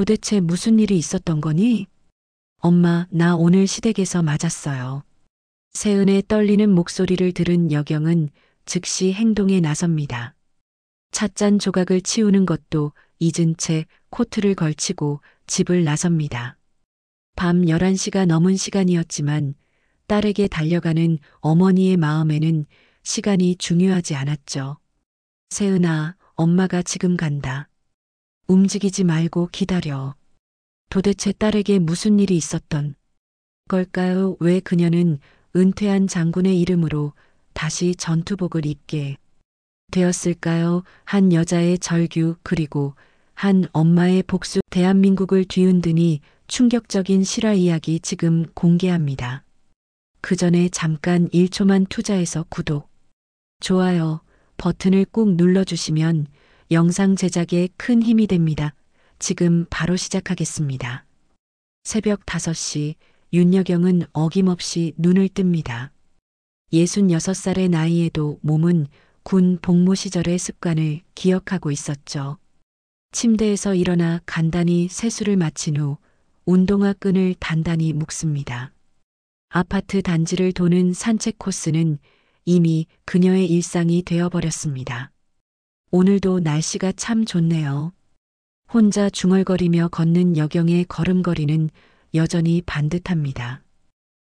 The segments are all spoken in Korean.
도대체 무슨 일이 있었던 거니? 엄마, 나 오늘 시댁에서 맞았어요. 세은의 떨리는 목소리를 들은 여경은 즉시 행동에 나섭니다. 찻잔 조각을 치우는 것도 잊은 채 코트를 걸치고 집을 나섭니다. 밤 11시가 넘은 시간이었지만 딸에게 달려가는 어머니의 마음에는 시간이 중요하지 않았죠. 세은아, 엄마가 지금 간다. 움직이지 말고 기다려. 도대체 딸에게 무슨 일이 있었던 걸까요? 왜 그녀는 은퇴한 장군의 이름으로 다시 전투복을 입게 되었을까요? 한 여자의 절규 그리고 한 엄마의 복수. 대한민국을 뒤흔드니 충격적인 실화 이야기 지금 공개합니다. 그 전에 잠깐 1초만 투자해서 구독, 좋아요 버튼을 꾹 눌러주시면 영상 제작에 큰 힘이 됩니다. 지금 바로 시작하겠습니다. 새벽 5시 윤여경은 어김없이 눈을 뜹니다. 66살의 나이에도 몸은 군 복무 시절의 습관을 기억하고 있었죠. 침대에서 일어나 간단히 세수를 마친 후 운동화 끈을 단단히 묶습니다. 아파트 단지를 도는 산책 코스는 이미 그녀의 일상이 되어버렸습니다. 오늘도 날씨가 참 좋네요. 혼자 중얼거리며 걷는 여경의 걸음걸이는 여전히 반듯합니다.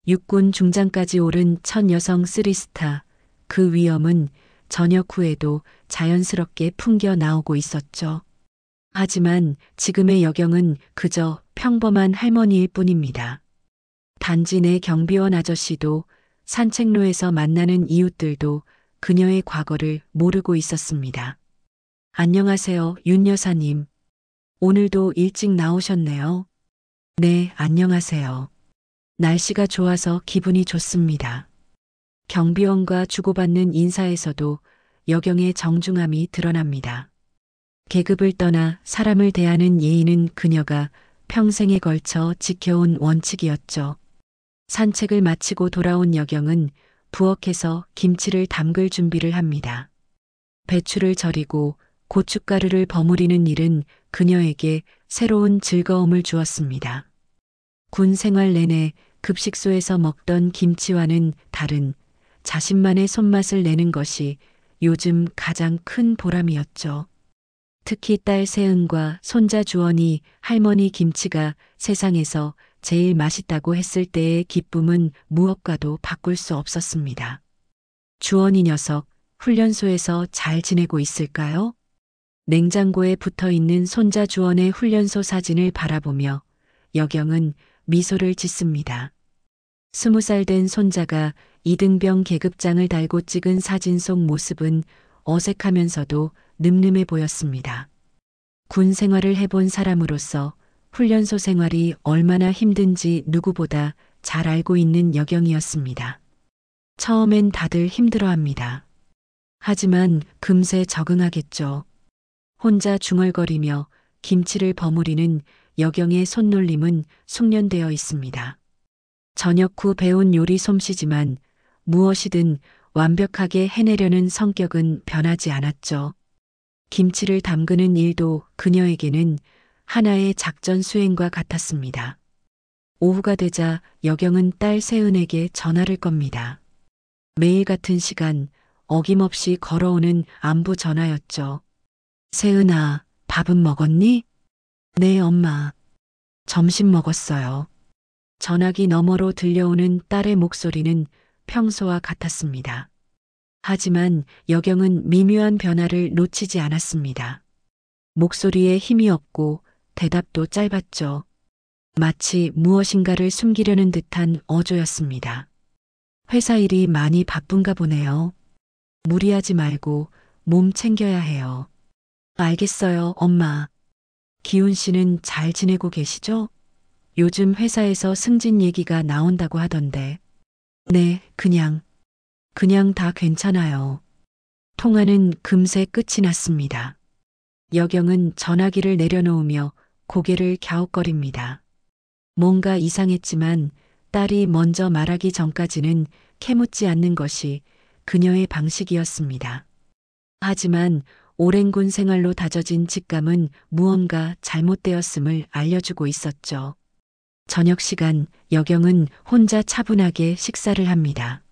육군 중장까지 오른 첫 여성 3스타, 그 위엄은 저녁 후에도 자연스럽게 풍겨 나오고 있었죠. 하지만 지금의 여경은 그저 평범한 할머니일 뿐입니다. 단지 내 경비원 아저씨도 산책로에서 만나는 이웃들도 그녀의 과거를 모르고 있었습니다. 안녕하세요, 윤 여사님. 오늘도 일찍 나오셨네요. 네, 안녕하세요. 날씨가 좋아서 기분이 좋습니다. 경비원과 주고받는 인사에서도 여경의 정중함이 드러납니다. 계급을 떠나 사람을 대하는 예의는 그녀가 평생에 걸쳐 지켜온 원칙이었죠. 산책을 마치고 돌아온 여경은 부엌에서 김치를 담글 준비를 합니다. 배추를 절이고 고춧가루를 버무리는 일은 그녀에게 새로운 즐거움을 주었습니다. 군 생활 내내 급식소에서 먹던 김치와는 다른 자신만의 손맛을 내는 것이 요즘 가장 큰 보람이었죠. 특히 딸 세은과 손자 주원이 할머니 김치가 세상에서 제일 맛있다고 했을 때의 기쁨은 무엇과도 바꿀 수 없었습니다. 주원이 녀석, 훈련소에서 잘 지내고 있을까요? 냉장고에 붙어 있는 손자 주원의 훈련소 사진을 바라보며 여경은 미소를 짓습니다. 20살 된 손자가 이등병 계급장을 달고 찍은 사진 속 모습은 어색하면서도 늠름해 보였습니다. 군 생활을 해본 사람으로서 훈련소 생활이 얼마나 힘든지 누구보다 잘 알고 있는 여경이었습니다. 처음엔 다들 힘들어합니다. 하지만 금세 적응하겠죠. 혼자 중얼거리며 김치를 버무리는 여경의 손놀림은 숙련되어 있습니다. 저녁 후 배운 요리 솜씨지만 무엇이든 완벽하게 해내려는 성격은 변하지 않았죠. 김치를 담그는 일도 그녀에게는 하나의 작전 수행과 같았습니다. 오후가 되자 여경은 딸 세은에게 전화를 겁니다. 매일 같은 시간 어김없이 걸어오는 안부 전화였죠. 세은아, 밥은 먹었니? 네, 엄마. 점심 먹었어요. 전화기 너머로 들려오는 딸의 목소리는 평소와 같았습니다. 하지만 여경은 미묘한 변화를 놓치지 않았습니다. 목소리에 힘이 없고 대답도 짧았죠. 마치 무엇인가를 숨기려는 듯한 어조였습니다. 회사 일이 많이 바쁜가 보네요. 무리하지 말고 몸 챙겨야 해요. 알겠어요, 엄마. 기훈 씨는 잘 지내고 계시죠? 요즘 회사에서 승진 얘기가 나온다고 하던데. 네, 그냥 다 괜찮아요. 통화는 금세 끝이 났습니다. 여경은 전화기를 내려놓으며 고개를 갸웃거립니다. 뭔가 이상했지만 딸이 먼저 말하기 전까지는 캐묻지 않는 것이 그녀의 방식이었습니다. 하지만 오랜 군 생활로 다져진 직감은 무언가 잘못되었음을 알려주고 있었죠. 저녁 시간 여경은 혼자 차분하게 식사를 합니다.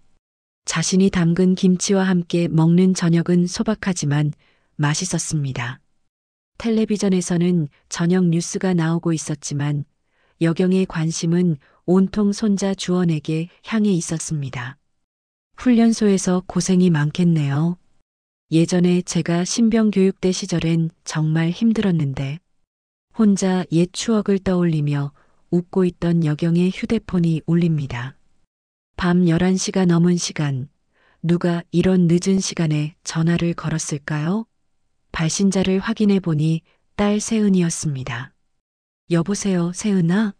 자신이 담근 김치와 함께 먹는 저녁은 소박하지만 맛있었습니다. 텔레비전에서는 저녁 뉴스가 나오고 있었지만 여경의 관심은 온통 손자 주원에게 향해 있었습니다. 훈련소에서 고생이 많겠네요. 예전에 제가 신병교육대 시절엔 정말 힘들었는데 혼자 옛 추억을 떠올리며 웃고 있던 여경의 휴대폰이 울립니다. 밤 11시가 넘은 시간, 누가 이런 늦은 시간에 전화를 걸었을까요? 발신자를 확인해 보니 딸 세은이었습니다. 여보세요, 세은아?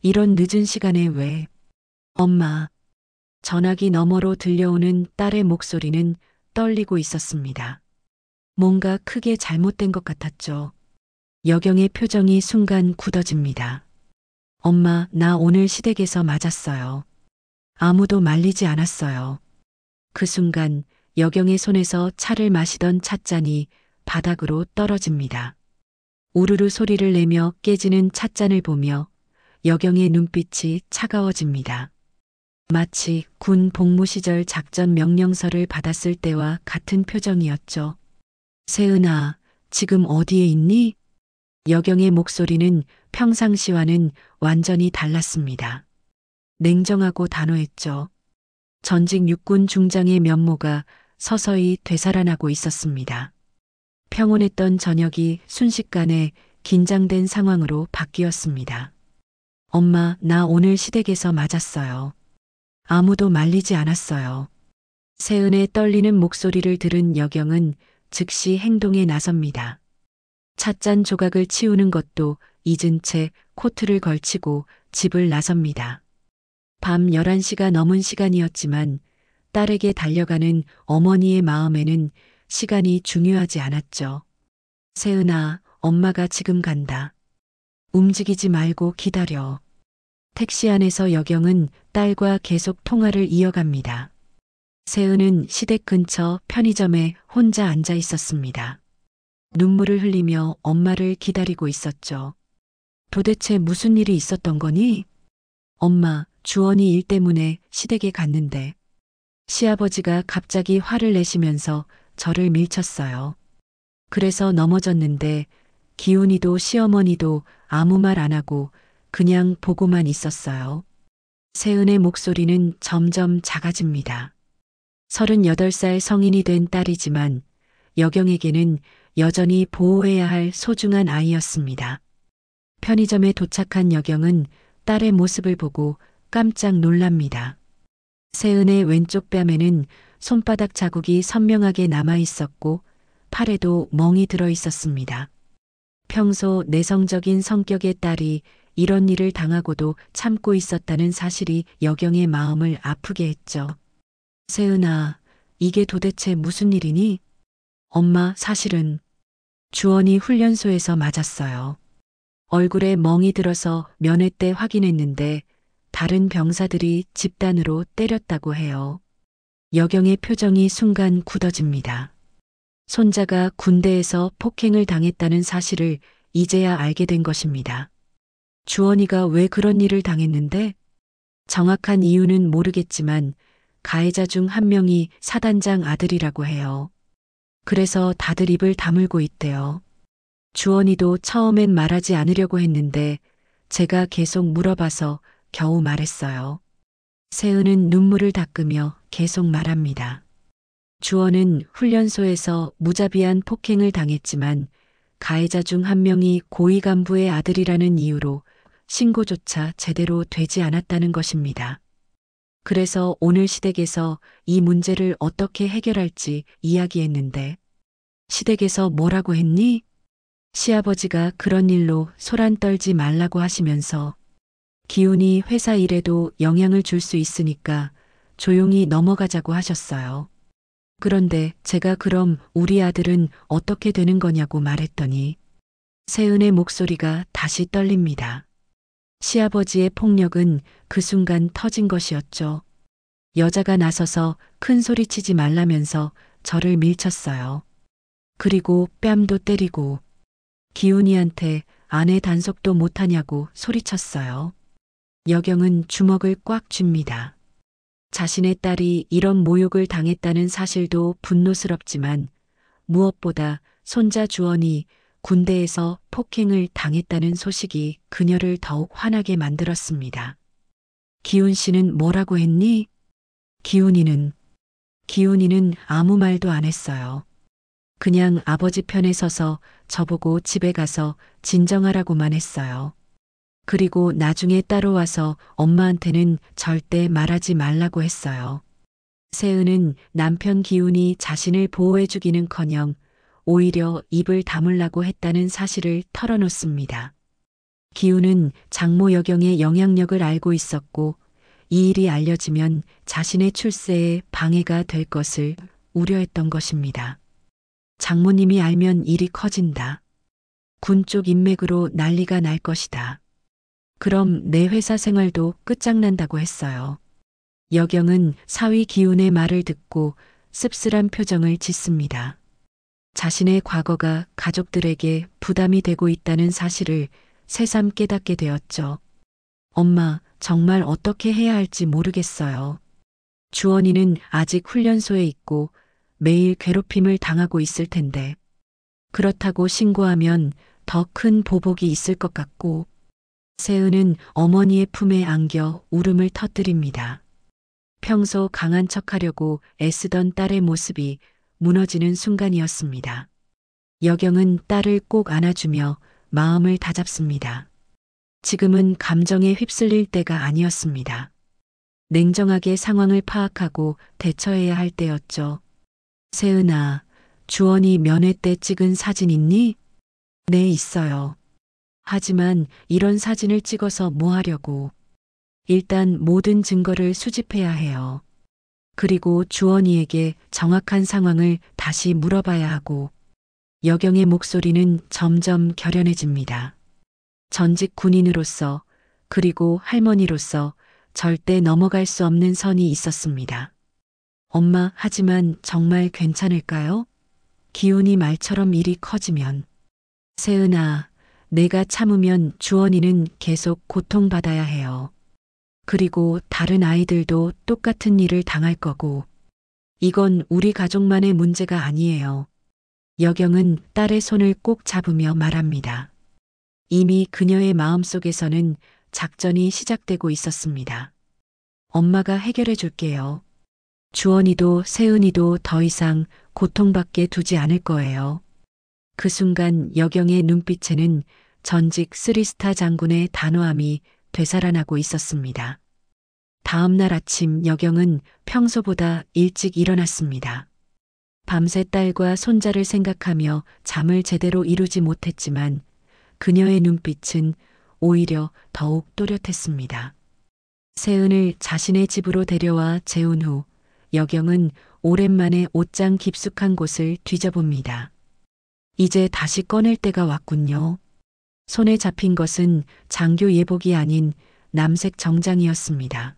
이런 늦은 시간에 왜? 엄마. 전화기 너머로 들려오는 딸의 목소리는 떨리고 있었습니다. 뭔가 크게 잘못된 것 같았죠. 여경의 표정이 순간 굳어집니다. 엄마, 나 오늘 시댁에서 맞았어요. 아무도 말리지 않았어요. 그 순간 여경의 손에서 차를 마시던 찻잔이 바닥으로 떨어집니다. 우르르 소리를 내며 깨지는 찻잔을 보며 여경의 눈빛이 차가워집니다. 마치 군 복무 시절 작전 명령서를 받았을 때와 같은 표정이었죠. 세은아, 지금 어디에 있니? 여경의 목소리는 평상시와는 완전히 달랐습니다. 냉정하고 단호했죠. 전직 육군 중장의 면모가 서서히 되살아나고 있었습니다. 평온했던 저녁이 순식간에 긴장된 상황으로 바뀌었습니다. 엄마, 나 오늘 시댁에서 맞았어요. 아무도 말리지 않았어요. 세은의 떨리는 목소리를 들은 여경은 즉시 행동에 나섭니다. 찻잔 조각을 치우는 것도 잊은 채 코트를 걸치고 집을 나섭니다. 밤 11시가 넘은 시간이었지만 딸에게 달려가는 어머니의 마음에는 시간이 중요하지 않았죠. 세은아, 엄마가 지금 간다. 움직이지 말고 기다려. 택시 안에서 여경은 딸과 계속 통화를 이어갑니다. 세은은 시댁 근처 편의점에 혼자 앉아 있었습니다. 눈물을 흘리며 엄마를 기다리고 있었죠. 도대체 무슨 일이 있었던 거니? 엄마, 주원이 일 때문에 시댁에 갔는데 시아버지가 갑자기 화를 내시면서 저를 밀쳤어요. 그래서 넘어졌는데 기훈이도 시어머니도 아무 말 안 하고 그냥 보고만 있었어요. 세은의 목소리는 점점 작아집니다. 38살 성인이 된 딸이지만 여경에게는 여전히 보호해야 할 소중한 아이였습니다. 편의점에 도착한 여경은 딸의 모습을 보고 깜짝 놀랍니다. 세은의 왼쪽 뺨에는 손바닥 자국이 선명하게 남아 있었고 팔에도 멍이 들어 있었습니다. 평소 내성적인 성격의 딸이 이런 일을 당하고도 참고 있었다는 사실이 여경의 마음을 아프게 했죠. 세은아, 이게 도대체 무슨 일이니? 엄마, 사실은 주원이 훈련소에서 맞았어요. 얼굴에 멍이 들어서 면회 때 확인했는데 다른 병사들이 집단으로 때렸다고 해요. 여경의 표정이 순간 굳어집니다. 손자가 군대에서 폭행을 당했다는 사실을 이제야 알게 된 것입니다. 주원이가 왜 그런 일을 당했는데? 정확한 이유는 모르겠지만 가해자 중 한 명이 사단장 아들이라고 해요. 그래서 다들 입을 다물고 있대요. 주원이도 처음엔 말하지 않으려고 했는데 제가 계속 물어봐서 겨우 말했어요. 세은은 눈물을 닦으며 계속 말합니다. 주원은 훈련소에서 무자비한 폭행을 당했지만 가해자 중 한 명이 고위 간부의 아들이라는 이유로 신고조차 제대로 되지 않았다는 것입니다. 그래서 오늘 시댁에서 이 문제를 어떻게 해결할지 이야기했는데 시댁에서 뭐라고 했니? 시아버지가 그런 일로 소란 떨지 말라고 하시면서 기훈이 회사 일에도 영향을 줄 수 있으니까 조용히 넘어가자고 하셨어요. 그런데 제가 그럼 우리 아들은 어떻게 되는 거냐고 말했더니 세은의 목소리가 다시 떨립니다. 시아버지의 폭력은 그 순간 터진 것이었죠. 여자가 나서서 큰 소리 치지 말라면서 저를 밀쳤어요. 그리고 뺨도 때리고 기훈이한테 아내 단속도 못하냐고 소리쳤어요. 여경은 주먹을 꽉 쥡니다. 자신의 딸이 이런 모욕을 당했다는 사실도 분노스럽지만 무엇보다 손자 주원이 군대에서 폭행을 당했다는 소식이 그녀를 더욱 화나게 만들었습니다. 기훈 씨는 뭐라고 했니? 기훈이는 아무 말도 안 했어요. 그냥 아버지 편에 서서 저보고 집에 가서 진정하라고만 했어요. 그리고 나중에 따로 와서 엄마한테는 절대 말하지 말라고 했어요. 세은은 남편 기훈이 자신을 보호해주기는커녕 오히려 입을 다물라고 했다는 사실을 털어놓습니다. 기훈은 장모 여경의 영향력을 알고 있었고 이 일이 알려지면 자신의 출세에 방해가 될 것을 우려했던 것입니다. 장모님이 알면 일이 커진다. 군 쪽 인맥으로 난리가 날 것이다. 그럼 내 회사 생활도 끝장난다고 했어요. 여경은 사위 기훈의 말을 듣고 씁쓸한 표정을 짓습니다. 자신의 과거가 가족들에게 부담이 되고 있다는 사실을 새삼 깨닫게 되었죠. 엄마, 정말 어떻게 해야 할지 모르겠어요. 주원이는 아직 훈련소에 있고 매일 괴롭힘을 당하고 있을 텐데 그렇다고 신고하면 더 큰 보복이 있을 것 같고 세은은 어머니의 품에 안겨 울음을 터뜨립니다. 평소 강한 척하려고 애쓰던 딸의 모습이 무너지는 순간이었습니다. 여경은 딸을 꼭 안아주며 마음을 다잡습니다. 지금은 감정에 휩쓸릴 때가 아니었습니다. 냉정하게 상황을 파악하고 대처해야 할 때였죠. 세은아, 주원이 면회 때 찍은 사진 있니? 네, 있어요. 하지만 이런 사진을 찍어서 뭐 하려고? 일단 모든 증거를 수집해야 해요. 그리고 주원이에게 정확한 상황을 다시 물어봐야 하고 여경의 목소리는 점점 결연해집니다. 전직 군인으로서 그리고 할머니로서 절대 넘어갈 수 없는 선이 있었습니다. 엄마, 하지만 정말 괜찮을까요? 기훈이 말처럼 일이 커지면. 세은아, 내가 참으면 주원이는 계속 고통받아야 해요. 그리고 다른 아이들도 똑같은 일을 당할 거고. 이건 우리 가족만의 문제가 아니에요. 여경은 딸의 손을 꼭 잡으며 말합니다. 이미 그녀의 마음속에서는 작전이 시작되고 있었습니다. 엄마가 해결해 줄게요. 주원이도 세은이도 더 이상 고통받게 두지 않을 거예요. 그 순간 여경의 눈빛에는 전직 3스타 장군의 단호함이 되살아나고 있었습니다. 다음 날 아침 여경은 평소보다 일찍 일어났습니다. 밤새 딸과 손자를 생각하며 잠을 제대로 이루지 못했지만 그녀의 눈빛은 오히려 더욱 또렷했습니다. 세은을 자신의 집으로 데려와 재운 후 여경은 오랜만에 옷장 깊숙한 곳을 뒤져봅니다. 이제 다시 꺼낼 때가 왔군요. 손에 잡힌 것은 장교 예복이 아닌 남색 정장이었습니다.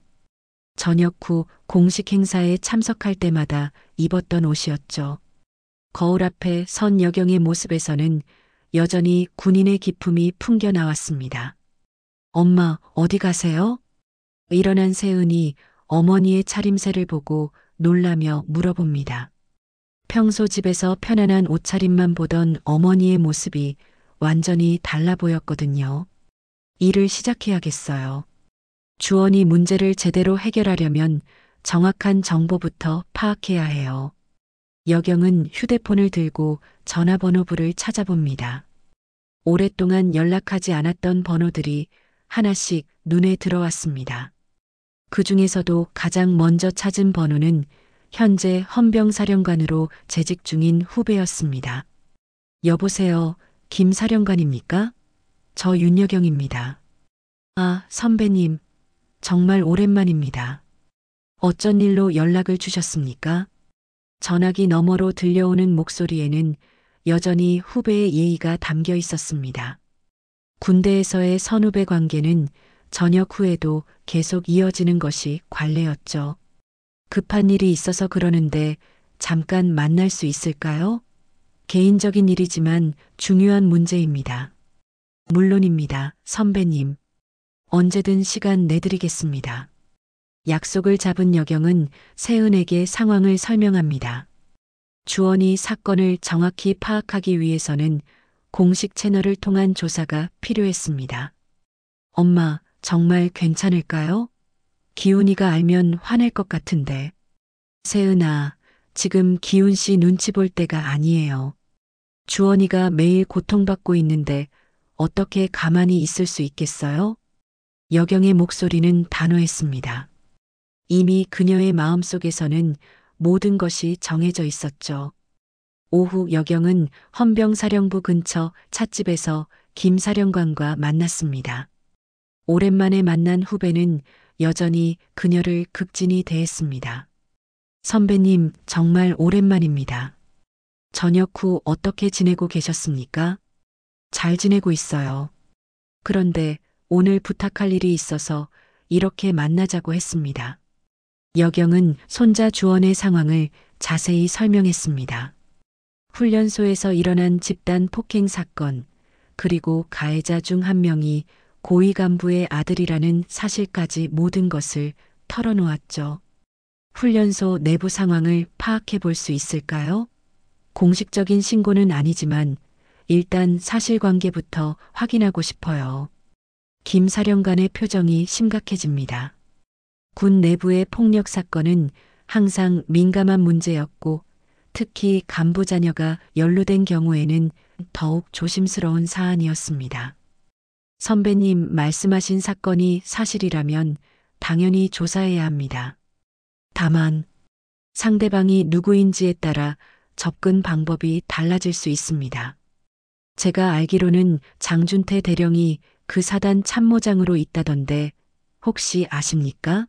저녁 후 공식 행사에 참석할 때마다 입었던 옷이었죠. 거울 앞에 선 여경의 모습에서는 여전히 군인의 기품이 풍겨 나왔습니다. 엄마, 어디 가세요? 일어난 세은이 어머니의 차림새를 보고 놀라며 물어봅니다. 평소 집에서 편안한 옷차림만 보던 어머니의 모습이 완전히 달라 보였거든요. 일을 시작해야겠어요. 주원이 문제를 제대로 해결하려면 정확한 정보부터 파악해야 해요. 여경은 휴대폰을 들고 전화번호부를 찾아봅니다. 오랫동안 연락하지 않았던 번호들이 하나씩 눈에 들어왔습니다. 그 중에서도 가장 먼저 찾은 번호는 현재 헌병사령관으로 재직 중인 후배였습니다. 여보세요, 김 사령관입니까? 저 윤여경입니다. 아, 선배님, 정말 오랜만입니다. 어쩐 일로 연락을 주셨습니까? 전화기 너머로 들려오는 목소리에는 여전히 후배의 예의가 담겨 있었습니다. 군대에서의 선후배 관계는 전역 후에도 계속 이어지는 것이 관례였죠. 급한 일이 있어서 그러는데 잠깐 만날 수 있을까요? 개인적인 일이지만 중요한 문제입니다. 물론입니다, 선배님. 언제든 시간 내드리겠습니다. 약속을 잡은 여경은 세은에게 상황을 설명합니다. 주원이 사건을 정확히 파악하기 위해서는 공식 채널을 통한 조사가 필요했습니다. 엄마, 정말 괜찮을까요? 기훈이가 알면 화낼 것 같은데. 세은아, 지금 기훈 씨 눈치 볼 때가 아니에요. 주원이가 매일 고통받고 있는데 어떻게 가만히 있을 수 있겠어요? 여경의 목소리는 단호했습니다. 이미 그녀의 마음속에서는 모든 것이 정해져 있었죠. 오후 여경은 헌병사령부 근처 찻집에서 김 사령관과 만났습니다. 오랜만에 만난 후배는 여전히 그녀를 극진히 대했습니다. 선배님, 정말 오랜만입니다. 저녁 후 어떻게 지내고 계셨습니까? 잘 지내고 있어요. 그런데 오늘 부탁할 일이 있어서 이렇게 만나자고 했습니다. 여경은 손자 주원의 상황을 자세히 설명했습니다. 훈련소에서 일어난 집단 폭행 사건, 그리고 가해자 중 한 명이 고위 간부의 아들이라는 사실까지 모든 것을 털어놓았죠. 훈련소 내부 상황을 파악해 볼 수 있을까요? 공식적인 신고는 아니지만 일단 사실관계부터 확인하고 싶어요. 김 사령관의 표정이 심각해집니다. 군 내부의 폭력 사건은 항상 민감한 문제였고 특히 간부 자녀가 연루된 경우에는 더욱 조심스러운 사안이었습니다. 선배님 말씀하신 사건이 사실이라면 당연히 조사해야 합니다. 다만 상대방이 누구인지에 따라 접근 방법이 달라질 수 있습니다. 제가 알기로는 장준태 대령이 그 사단 참모장으로 있다던데 혹시 아십니까?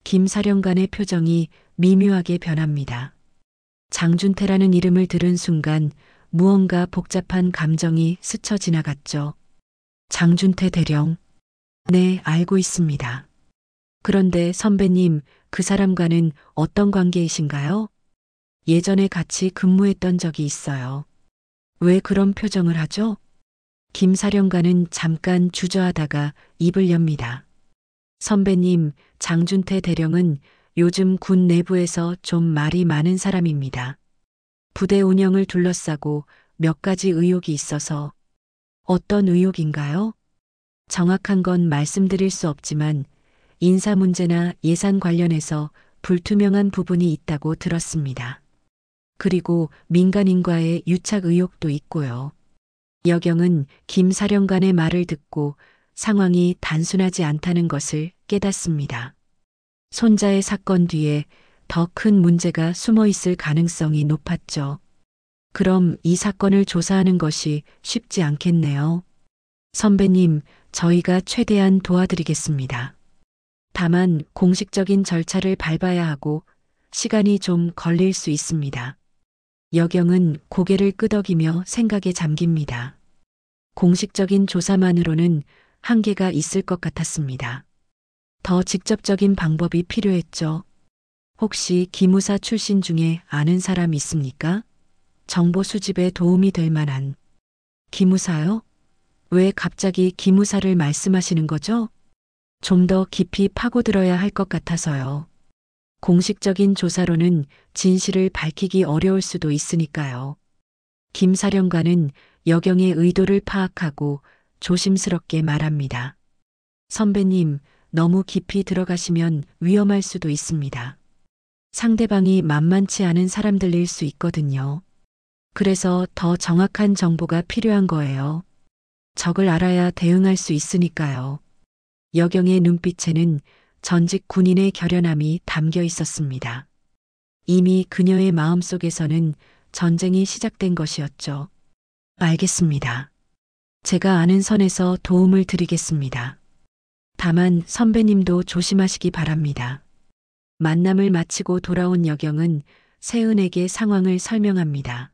김 사령관의 표정이 미묘하게 변합니다. 장준태라는 이름을 들은 순간 무언가 복잡한 감정이 스쳐 지나갔죠. 장준태 대령. 네, 알고 있습니다. 그런데 선배님, 그 사람과는 어떤 관계이신가요? 예전에 같이 근무했던 적이 있어요. 왜 그런 표정을 하죠? 김 사령관은 잠깐 주저하다가 입을 엽니다. 선배님, 장준태 대령은 요즘 군 내부에서 좀 말이 많은 사람입니다. 부대 운영을 둘러싸고 몇 가지 의혹이 있어서. 어떤 의혹인가요? 정확한 건 말씀드릴 수 없지만 인사 문제나 예산 관련해서 불투명한 부분이 있다고 들었습니다. 그리고 민간인과의 유착 의혹도 있고요. 여경은 김 사령관의 말을 듣고 상황이 단순하지 않다는 것을 깨닫습니다. 손자의 사건 뒤에 더 큰 문제가 숨어 있을 가능성이 높았죠. 그럼 이 사건을 조사하는 것이 쉽지 않겠네요. 선배님, 저희가 최대한 도와드리겠습니다. 다만 공식적인 절차를 밟아야 하고 시간이 좀 걸릴 수 있습니다. 여경은 고개를 끄덕이며 생각에 잠깁니다. 공식적인 조사만으로는 한계가 있을 것 같았습니다. 더 직접적인 방법이 필요했죠. 혹시 기무사 출신 중에 아는 사람 있습니까? 정보 수집에 도움이 될 만한. 기무사요? 왜 갑자기 기무사를 말씀하시는 거죠? 좀 더 깊이 파고들어야 할 것 같아서요. 공식적인 조사로는 진실을 밝히기 어려울 수도 있으니까요. 김 사령관은 여경의 의도를 파악하고 조심스럽게 말합니다. 선배님, 너무 깊이 들어가시면 위험할 수도 있습니다. 상대방이 만만치 않은 사람들일 수 있거든요. 그래서 더 정확한 정보가 필요한 거예요. 적을 알아야 대응할 수 있으니까요. 여경의 눈빛에는 전직 군인의 결연함이 담겨 있었습니다. 이미 그녀의 마음속에서는 전쟁이 시작된 것이었죠. 알겠습니다. 제가 아는 선에서 도움을 드리겠습니다. 다만 선배님도 조심하시기 바랍니다. 만남을 마치고 돌아온 여경은 세은에게 상황을 설명합니다.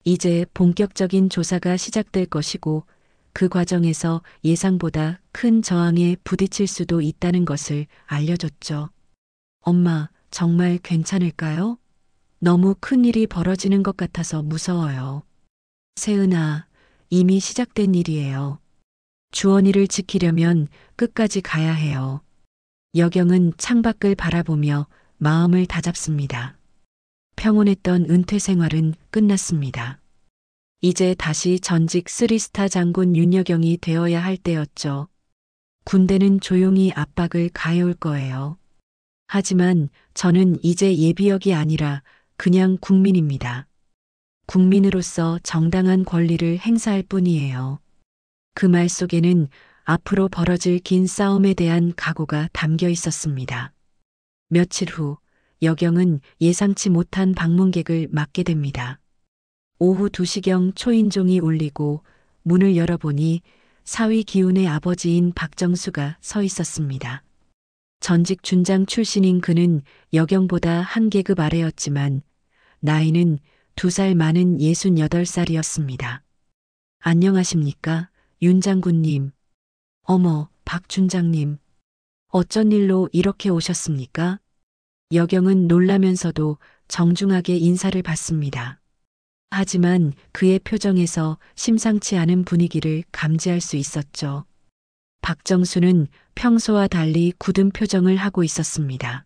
이제 본격적인 조사가 시작될 것이고 그 과정에서 예상보다 큰 저항에 부딪힐 수도 있다는 것을 알려줬죠. 엄마, 정말 괜찮을까요? 너무 큰 일이 벌어지는 것 같아서 무서워요. 세은아, 이미 시작된 일이에요. 주원이를 지키려면 끝까지 가야 해요. 여경은 창밖을 바라보며 마음을 다잡습니다. 평온했던 은퇴 생활은 끝났습니다. 이제 다시 전직 3스타 장군 윤여경이 되어야 할 때였죠. 군대는 조용히 압박을 가해올 거예요. 하지만 저는 이제 예비역이 아니라 그냥 국민입니다. 국민으로서 정당한 권리를 행사할 뿐이에요. 그 말 속에는 앞으로 벌어질 긴 싸움에 대한 각오가 담겨 있었습니다. 며칠 후 여경은 예상치 못한 방문객을 맞게 됩니다. 오후 2시경 초인종이 울리고 문을 열어보니 사위 기훈의 아버지인 박정수가 서 있었습니다. 전직 준장 출신인 그는 여경보다 한 계급 아래였지만 나이는 2살 많은 68살이었습니다. 안녕하십니까, 윤 장군님. 어머, 박 준장님. 어쩐 일로 이렇게 오셨습니까? 여경은 놀라면서도 정중하게 인사를 받습니다. 하지만 그의 표정에서 심상치 않은 분위기를 감지할 수 있었죠. 박정수는 평소와 달리 굳은 표정을 하고 있었습니다.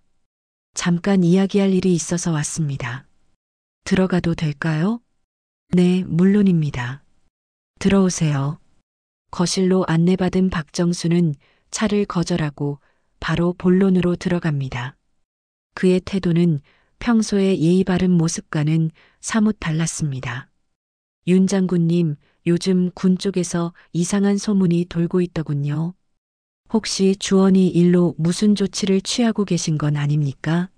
잠깐 이야기할 일이 있어서 왔습니다. 들어가도 될까요? 네, 물론입니다. 들어오세요. 거실로 안내받은 박정수는 차를 거절하고 바로 본론으로 들어갑니다. 그의 태도는 평소의 예의 바른 모습과는 사뭇 달랐습니다. 윤 장군님, 요즘 군 쪽에서 이상한 소문이 돌고 있더군요. 혹시 주원이 일로 무슨 조치를 취하고 계신 건 아닙니까?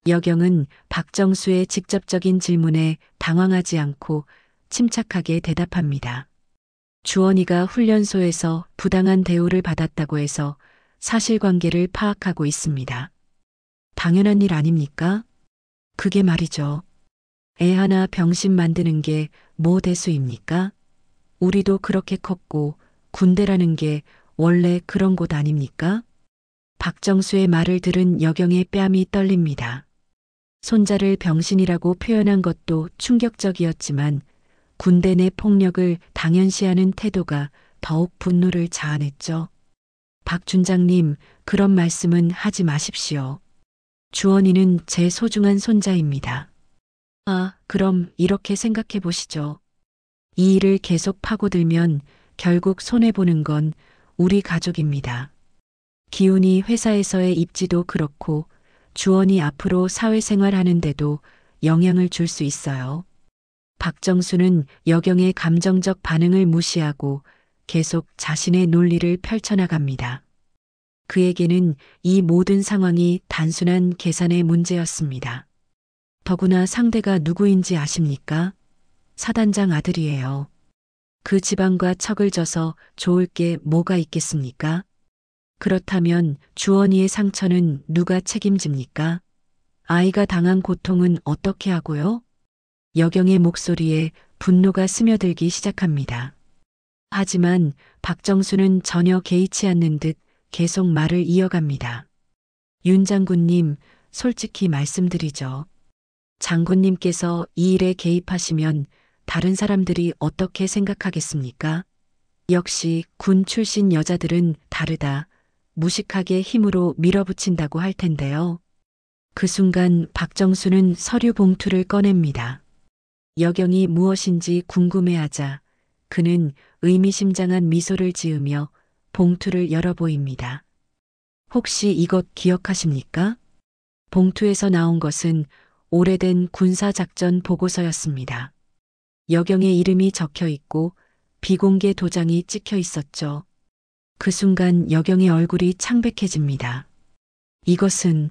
여경은 박정수의 직접적인 질문에 당황하지 않고 침착하게 대답합니다. 주원이가 훈련소에서 부당한 대우를 받았다고 해서 사실관계를 파악하고 있습니다. 당연한 일 아닙니까? 그게 말이죠. 애 하나 병신 만드는 게 뭐 대수입니까? 우리도 그렇게 컸고 군대라는 게 원래 그런 곳 아닙니까? 박정수의 말을 들은 여경의 뺨이 떨립니다. 손자를 병신이라고 표현한 것도 충격적이었지만 군대 내 폭력을 당연시하는 태도가 더욱 분노를 자아냈죠. 박 준장님, 그런 말씀은 하지 마십시오. 주원이는 제 소중한 손자입니다. 아, 그럼 이렇게 생각해 보시죠. 이 일을 계속 파고들면 결국 손해보는 건 우리 가족입니다. 기훈이 회사에서의 입지도 그렇고 주원이 앞으로 사회생활 하는데도 영향을 줄 수 있어요. 박정수는 여경의 감정적 반응을 무시하고 계속 자신의 논리를 펼쳐나갑니다. 그에게는 이 모든 상황이 단순한 계산의 문제였습니다. 더구나 상대가 누구인지 아십니까? 사단장 아들이에요. 그 집안과 척을 져서 좋을 게 뭐가 있겠습니까? 그렇다면 주원이의 상처는 누가 책임집니까? 아이가 당한 고통은 어떻게 하고요? 여경의 목소리에 분노가 스며들기 시작합니다. 하지만 박정수는 전혀 개의치 않는 듯 계속 말을 이어갑니다. 윤 장군님, 솔직히 말씀드리죠. 장군님께서 이 일에 개입하시면 다른 사람들이 어떻게 생각하겠습니까? 역시 군 출신 여자들은 다르다. 무식하게 힘으로 밀어붙인다고 할 텐데요. 그 순간 박정수는 서류 봉투를 꺼냅니다. 여경이 무엇인지 궁금해하자 그는 의미심장한 미소를 지으며 봉투를 열어 보입니다. 혹시 이것 기억하십니까? 봉투에서 나온 것은 오래된 군사작전 보고서였습니다. 여경의 이름이 적혀 있고 비공개 도장이 찍혀 있었죠. 그 순간 여경의 얼굴이 창백해집니다. 이것은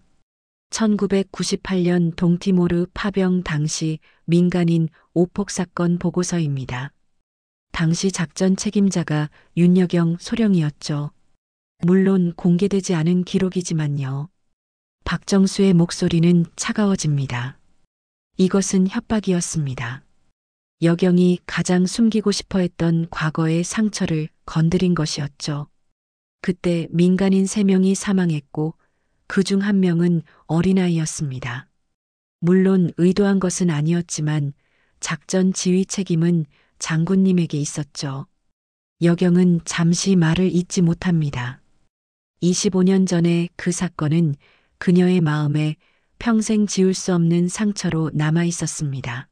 1998년 동티모르 파병 당시 민간인 오폭 사건 보고서입니다. 당시 작전 책임자가 윤여경 소령이었죠. 물론 공개되지 않은 기록이지만요. 박정수의 목소리는 차가워집니다. 이것은 협박이었습니다. 여경이 가장 숨기고 싶어 했던 과거의 상처를 건드린 것이었죠. 그때 민간인 3명이 사망했고 그중 1명은 어린아이였습니다. 물론 의도한 것은 아니었지만 작전 지휘 책임은 장군님에게 있었죠. 여경은 잠시 말을 잇지 못합니다. 25년 전에 그 사건은 그녀의 마음에 평생 지울 수 없는 상처로 남아 있었습니다.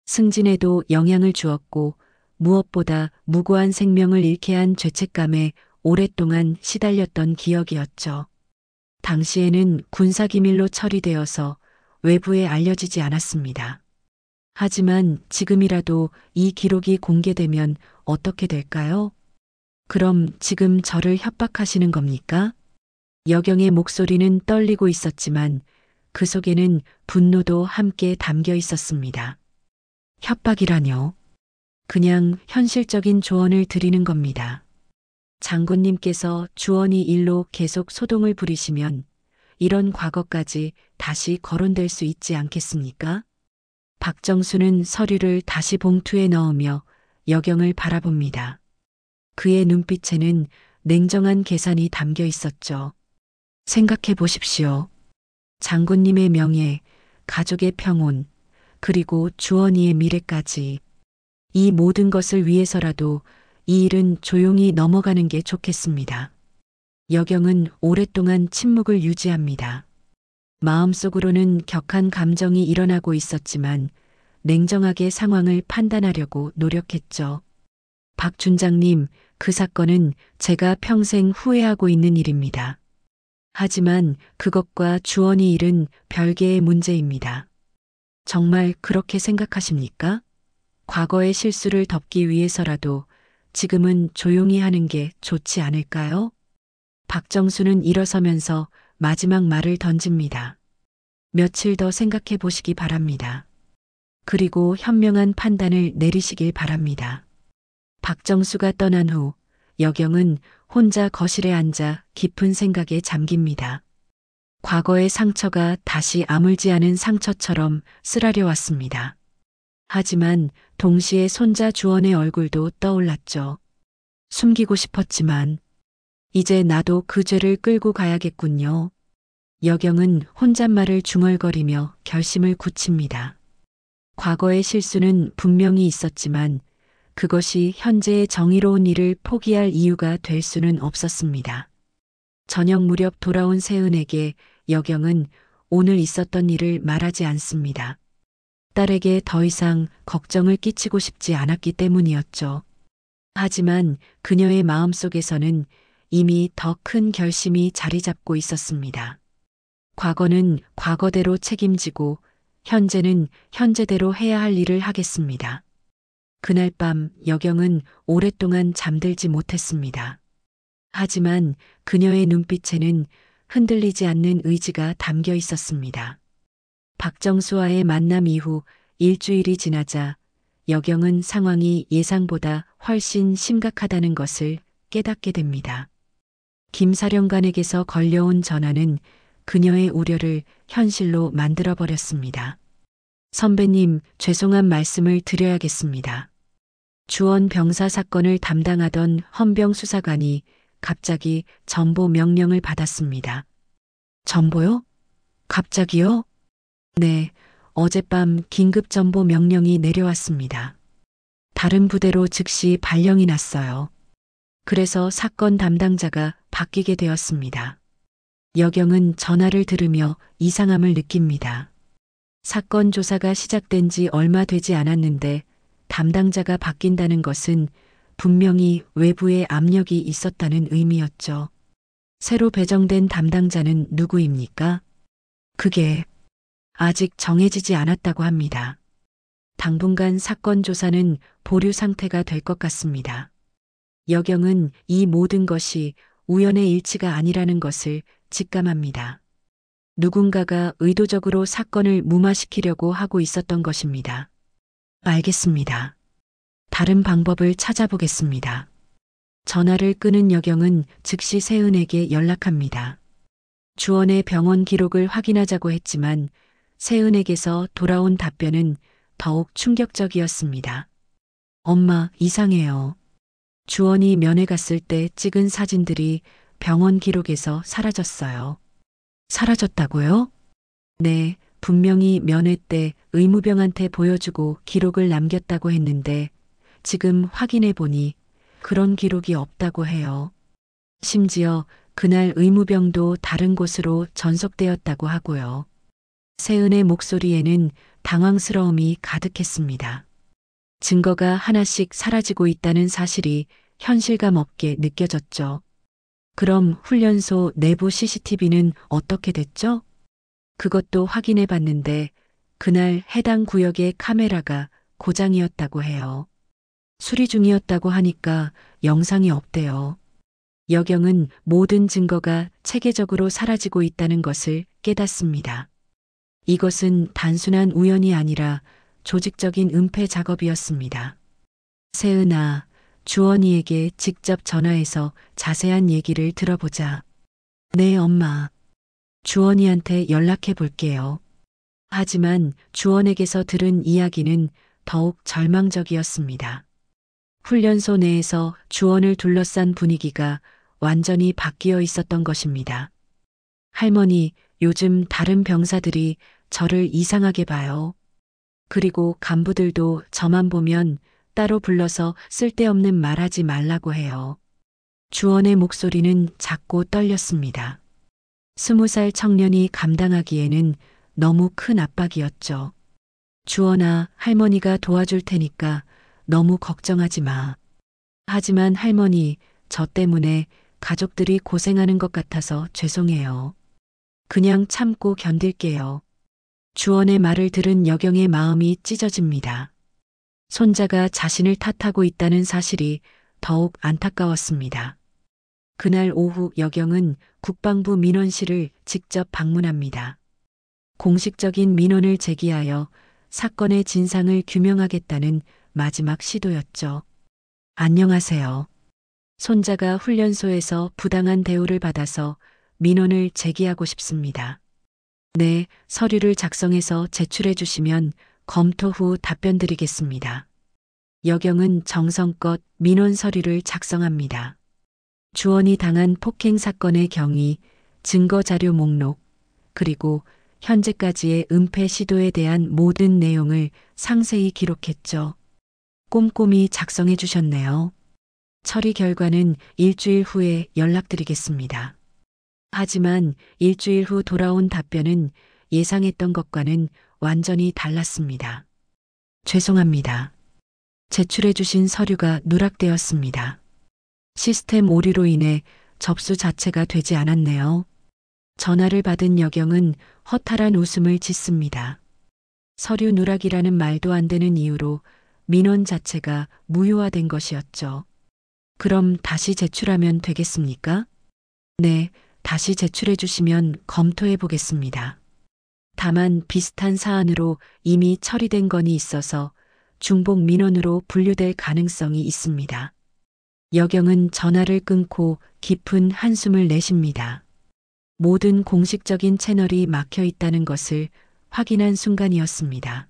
승진에도 영향을 주었고 무엇보다 무고한 생명을 잃게 한 죄책감에 오랫동안 시달렸던 기억이었죠. 당시에는 군사기밀로 처리되어서 외부에 알려지지 않았습니다. 하지만 지금이라도 이 기록이 공개되면 어떻게 될까요? 그럼 지금 저를 협박하시는 겁니까? 여경의 목소리는 떨리고 있었지만 그 속에는 분노도 함께 담겨 있었습니다. 협박이라뇨? 그냥 현실적인 조언을 드리는 겁니다. 장군님께서 주원이 일로 계속 소동을 부리시면 이런 과거까지 다시 거론될 수 있지 않겠습니까? 박정수는 서류를 다시 봉투에 넣으며 여경을 바라봅니다. 그의 눈빛에는 냉정한 계산이 담겨 있었죠. 생각해 보십시오. 장군님의 명예, 가족의 평온, 그리고 주원이의 미래까지. 이 모든 것을 위해서라도 이 일은 조용히 넘어가는 게 좋겠습니다. 여경은 오랫동안 침묵을 유지합니다. 마음속으로는 격한 감정이 일어나고 있었지만 냉정하게 상황을 판단하려고 노력했죠. 박 준장님, 그 사건은 제가 평생 후회하고 있는 일입니다. 하지만 그것과 주원이 일은 별개의 문제입니다. 정말 그렇게 생각하십니까? 과거의 실수를 덮기 위해서라도 지금은 조용히 하는 게 좋지 않을까요? 박정수는 일어서면서 마지막 말을 던집니다. 며칠 더 생각해 보시기 바랍니다. 그리고 현명한 판단을 내리시길 바랍니다. 박정수가 떠난 후 여경은 혼자 거실에 앉아 깊은 생각에 잠깁니다. 과거의 상처가 다시 아물지 않은 상처처럼 쓰라려 왔습니다. 하지만 동시에 손자 주원의 얼굴도 떠올랐죠. 숨기고 싶었지만 이제 나도 그 죄를 끌고 가야겠군요. 여경은 혼잣말을 중얼거리며 결심을 굳힙니다. 과거의 실수는 분명히 있었지만 그것이 현재의 정의로운 일을 포기할 이유가 될 수는 없었습니다. 저녁 무렵 돌아온 세은에게 여경은 오늘 있었던 일을 말하지 않습니다. 딸에게 더 이상 걱정을 끼치고 싶지 않았기 때문이었죠. 하지만 그녀의 마음속에서는 이미 더 큰 결심이 자리 잡고 있었습니다. 과거는 과거대로 책임지고 현재는 현재대로 해야 할 일을 하겠습니다. 그날 밤 여경은 오랫동안 잠들지 못했습니다. 하지만 그녀의 눈빛에는 흔들리지 않는 의지가 담겨 있었습니다. 박정수와의 만남 이후 일주일이 지나자 여경은 상황이 예상보다 훨씬 심각하다는 것을 깨닫게 됩니다. 김 사령관에게서 걸려온 전화는 그녀의 우려를 현실로 만들어버렸습니다. 선배님, 죄송한 말씀을 드려야겠습니다. 주원 병사 사건을 담당하던 헌병 수사관이 갑자기 전보 명령을 받았습니다. 전보요? 갑자기요? 네, 어젯밤 긴급 전보 명령이 내려왔습니다. 다른 부대로 즉시 발령이 났어요. 그래서 사건 담당자가 바뀌게 되었습니다. 여경은 전화를 들으며 이상함을 느낍니다. 사건 조사가 시작된 지 얼마 되지 않았는데 담당자가 바뀐다는 것은 분명히 외부의 압력이 있었다는 의미였죠. 새로 배정된 담당자는 누구입니까? 그게 아직 정해지지 않았다고 합니다. 당분간 사건 조사는 보류 상태가 될 것 같습니다. 여경은 이 모든 것이 우연의 일치가 아니라는 것을 직감합니다. 누군가가 의도적으로 사건을 무마시키려고 하고 있었던 것입니다. 알겠습니다. 다른 방법을 찾아보겠습니다. 전화를 끊은 여경은 즉시 세은에게 연락합니다. 주원의 병원 기록을 확인하자고 했지만 세은에게서 돌아온 답변은 더욱 충격적이었습니다. 엄마, 이상해요. 주원이 면회 갔을 때 찍은 사진들이 병원 기록에서 사라졌어요. 사라졌다고요? 네, 분명히 면회 때 의무병한테 보여주고 기록을 남겼다고 했는데 지금 확인해 보니 그런 기록이 없다고 해요. 심지어 그날 의무병도 다른 곳으로 전속되었다고 하고요. 세은의 목소리에는 당황스러움이 가득했습니다. 증거가 하나씩 사라지고 있다는 사실이 현실감 없게 느껴졌죠. 그럼 훈련소 내부 CCTV는 어떻게 됐죠? 그것도 확인해 봤는데 그날 해당 구역의 카메라가 고장이었다고 해요. 수리 중이었다고 하니까 영상이 없대요. 여경은 모든 증거가 체계적으로 사라지고 있다는 것을 깨닫습니다. 이것은 단순한 우연이 아니라 조직적인 은폐 작업이었습니다. 세은아, 주원이에게 직접 전화해서 자세한 얘기를 들어보자. 네, 엄마. 주원이한테 연락해 볼게요. 하지만 주원에게서 들은 이야기는 더욱 절망적이었습니다. 훈련소 내에서 주원을 둘러싼 분위기가 완전히 바뀌어 있었던 것입니다. 할머니, 요즘 다른 병사들이 저를 이상하게 봐요. 그리고 간부들도 저만 보면 따로 불러서 쓸데없는 말하지 말라고 해요. 주원의 목소리는 작고 떨렸습니다. 20살 청년이 감당하기에는 너무 큰 압박이었죠. 주원아, 할머니가 도와줄 테니까 너무 걱정하지 마. 하지만 할머니, 저 때문에 가족들이 고생하는 것 같아서 죄송해요. 그냥 참고 견딜게요. 주원의 말을 들은 여경의 마음이 찢어집니다. 손자가 자신을 탓하고 있다는 사실이 더욱 안타까웠습니다. 그날 오후 여경은 국방부 민원실을 직접 방문합니다. 공식적인 민원을 제기하여 사건의 진상을 규명하겠다는 마지막 시도였죠. 안녕하세요. 손자가 훈련소에서 부당한 대우를 받아서 민원을 제기하고 싶습니다. 네, 서류를 작성해서 제출해 주시면 검토 후 답변 드리겠습니다. 여경은 정성껏 민원 서류를 작성합니다. 주원이 당한 폭행 사건의 경위, 증거 자료 목록, 그리고 현재까지의 은폐 시도에 대한 모든 내용을 상세히 기록했죠. 꼼꼼히 작성해 주셨네요. 처리 결과는 일주일 후에 연락드리겠습니다. 하지만 일주일 후 돌아온 답변은 예상했던 것과는 완전히 달랐습니다. 죄송합니다. 제출해 주신 서류가 누락되었습니다. 시스템 오류로 인해 접수 자체가 되지 않았네요. 전화를 받은 여경은 허탈한 웃음을 짓습니다. 서류 누락이라는 말도 안 되는 이유로 민원 자체가 무효화된 것이었죠. 그럼 다시 제출하면 되겠습니까? 네, 다시 제출해 주시면 검토해 보겠습니다. 다만 비슷한 사안으로 이미 처리된 건이 있어서 중복 민원으로 분류될 가능성이 있습니다. 여경은 전화를 끊고 깊은 한숨을 내쉽니다. 모든 공식적인 채널이 막혀 있다는 것을 확인한 순간이었습니다.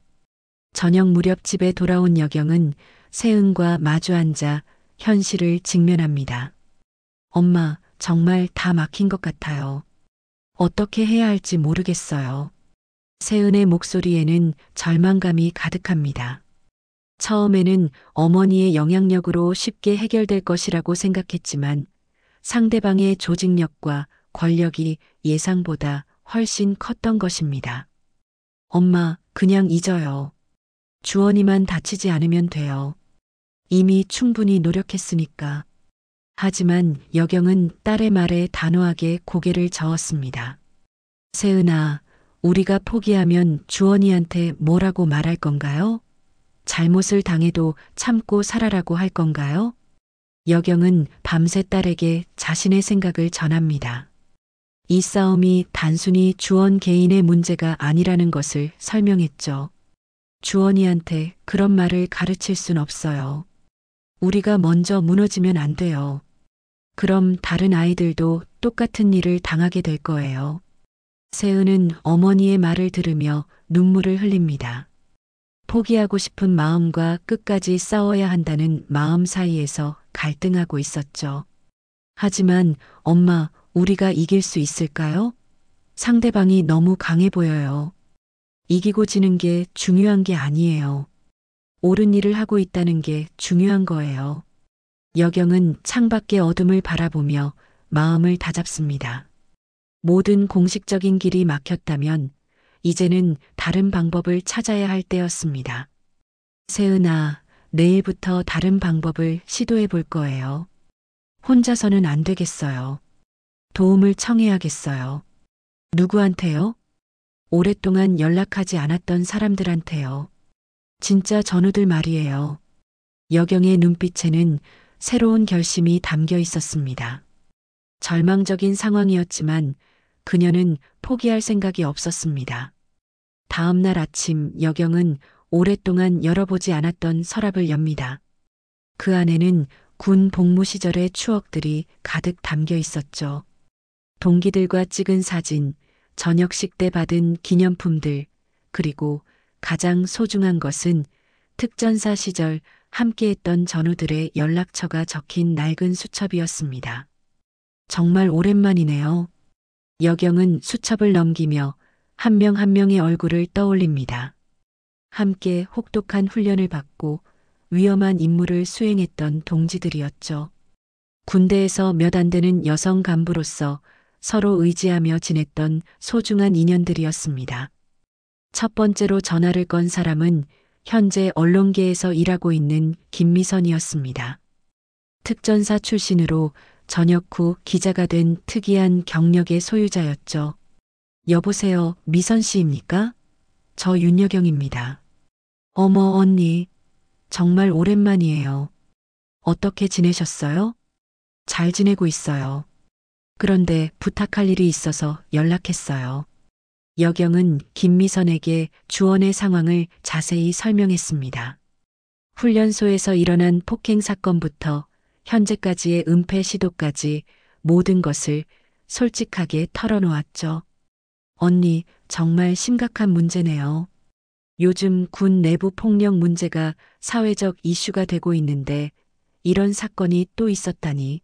저녁 무렵 집에 돌아온 여경은 세은과 마주 앉아 현실을 직면합니다. 엄마, 정말 다 막힌 것 같아요. 어떻게 해야 할지 모르겠어요. 세은의 목소리에는 절망감이 가득합니다. 처음에는 어머니의 영향력으로 쉽게 해결될 것이라고 생각했지만 상대방의 조직력과 권력이 예상보다 훨씬 컸던 것입니다. 엄마, 그냥 잊어요. 주원이만 다치지 않으면 돼요. 이미 충분히 노력했으니까. 하지만 여경은 딸의 말에 단호하게 고개를 저었습니다. 세은아, 우리가 포기하면 주원이한테 뭐라고 말할 건가요? 잘못을 당해도 참고 살아라고 할 건가요? 여경은 밤새 딸에게 자신의 생각을 전합니다. 이 싸움이 단순히 주원 개인의 문제가 아니라는 것을 설명했죠. 주원이한테 그런 말을 가르칠 순 없어요. 우리가 먼저 무너지면 안 돼요. 그럼 다른 아이들도 똑같은 일을 당하게 될 거예요. 세은은 어머니의 말을 들으며 눈물을 흘립니다. 포기하고 싶은 마음과 끝까지 싸워야 한다는 마음 사이에서 갈등하고 있었죠. 하지만 엄마, 우리가 이길 수 있을까요? 상대방이 너무 강해 보여요. 이기고 지는 게 중요한 게 아니에요. 옳은 일을 하고 있다는 게 중요한 거예요. 여경은 창밖의 어둠을 바라보며 마음을 다잡습니다. 모든 공식적인 길이 막혔다면 이제는 다른 방법을 찾아야 할 때였습니다. 세은아, 내일부터 다른 방법을 시도해 볼 거예요. 혼자서는 안 되겠어요. 도움을 청해야겠어요. 누구한테요? 오랫동안 연락하지 않았던 사람들한테요. 진짜 전우들 말이에요. 여경의 눈빛에는 새로운 결심이 담겨 있었습니다. 절망적인 상황이었지만 그녀는 포기할 생각이 없었습니다. 다음 날 아침 여경은 오랫동안 열어보지 않았던 서랍을 엽니다. 그 안에는 군 복무 시절의 추억들이 가득 담겨 있었죠. 동기들과 찍은 사진, 저녁식 때 받은 기념품들, 그리고 가장 소중한 것은 특전사 시절 함께했던 전우들의 연락처가 적힌 낡은 수첩이었습니다. 정말 오랜만이네요. 여경은 수첩을 넘기며 한 명 한 명의 얼굴을 떠올립니다. 함께 혹독한 훈련을 받고 위험한 임무를 수행했던 동지들이었죠. 군대에서 몇 안 되는 여성 간부로서 서로 의지하며 지냈던 소중한 인연들이었습니다. 첫 번째로 전화를 건 사람은 현재 언론계에서 일하고 있는 김미선이었습니다. 특전사 출신으로 전역 후 기자가 된 특이한 경력의 소유자였죠. 여보세요, 미선 씨입니까? 저 윤여경입니다. 어머, 언니. 정말 오랜만이에요. 어떻게 지내셨어요? 잘 지내고 있어요. 그런데 부탁할 일이 있어서 연락했어요. 여경은 김미선에게 주원의 상황을 자세히 설명했습니다. 훈련소에서 일어난 폭행 사건부터 현재까지의 은폐 시도까지 모든 것을 솔직하게 털어놓았죠. 언니, 정말 심각한 문제네요. 요즘 군 내부 폭력 문제가 사회적 이슈가 되고 있는데 이런 사건이 또 있었다니.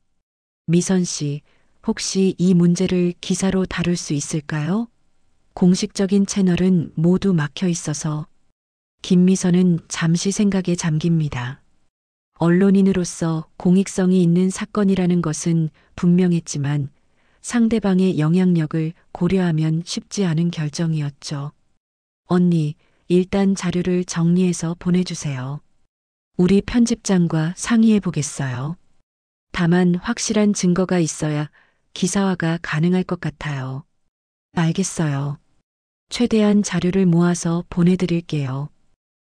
미선 씨, 혹시 이 문제를 기사로 다룰 수 있을까요? 공식적인 채널은 모두 막혀 있어서. 김미선은 잠시 생각에 잠깁니다. 언론인으로서 공익성이 있는 사건이라는 것은 분명했지만 상대방의 영향력을 고려하면 쉽지 않은 결정이었죠. 언니, 일단 자료를 정리해서 보내주세요. 우리 편집장과 상의해 보겠어요. 다만 확실한 증거가 있어야 기사화가 가능할 것 같아요. 알겠어요. 최대한 자료를 모아서 보내드릴게요.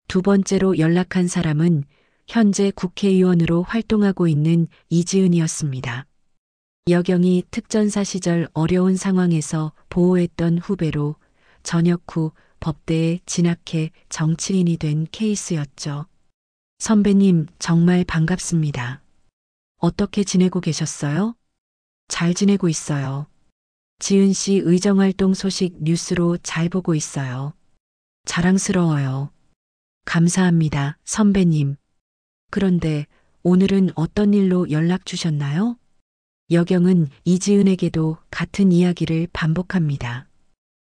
두 번째로 연락한 사람은 현재 국회의원으로 활동하고 있는 이지은이었습니다. 여경이 특전사 시절 어려운 상황에서 보호했던 후배로 전역 후 법대에 진학해 정치인이 된 케이스였죠. 선배님, 정말 반갑습니다. 어떻게 지내고 계셨어요? 잘 지내고 있어요. 지은 씨 의정활동 소식 뉴스로 잘 보고 있어요. 자랑스러워요. 감사합니다, 선배님. 그런데 오늘은 어떤 일로 연락 주셨나요? 여경은 이지은에게도 같은 이야기를 반복합니다.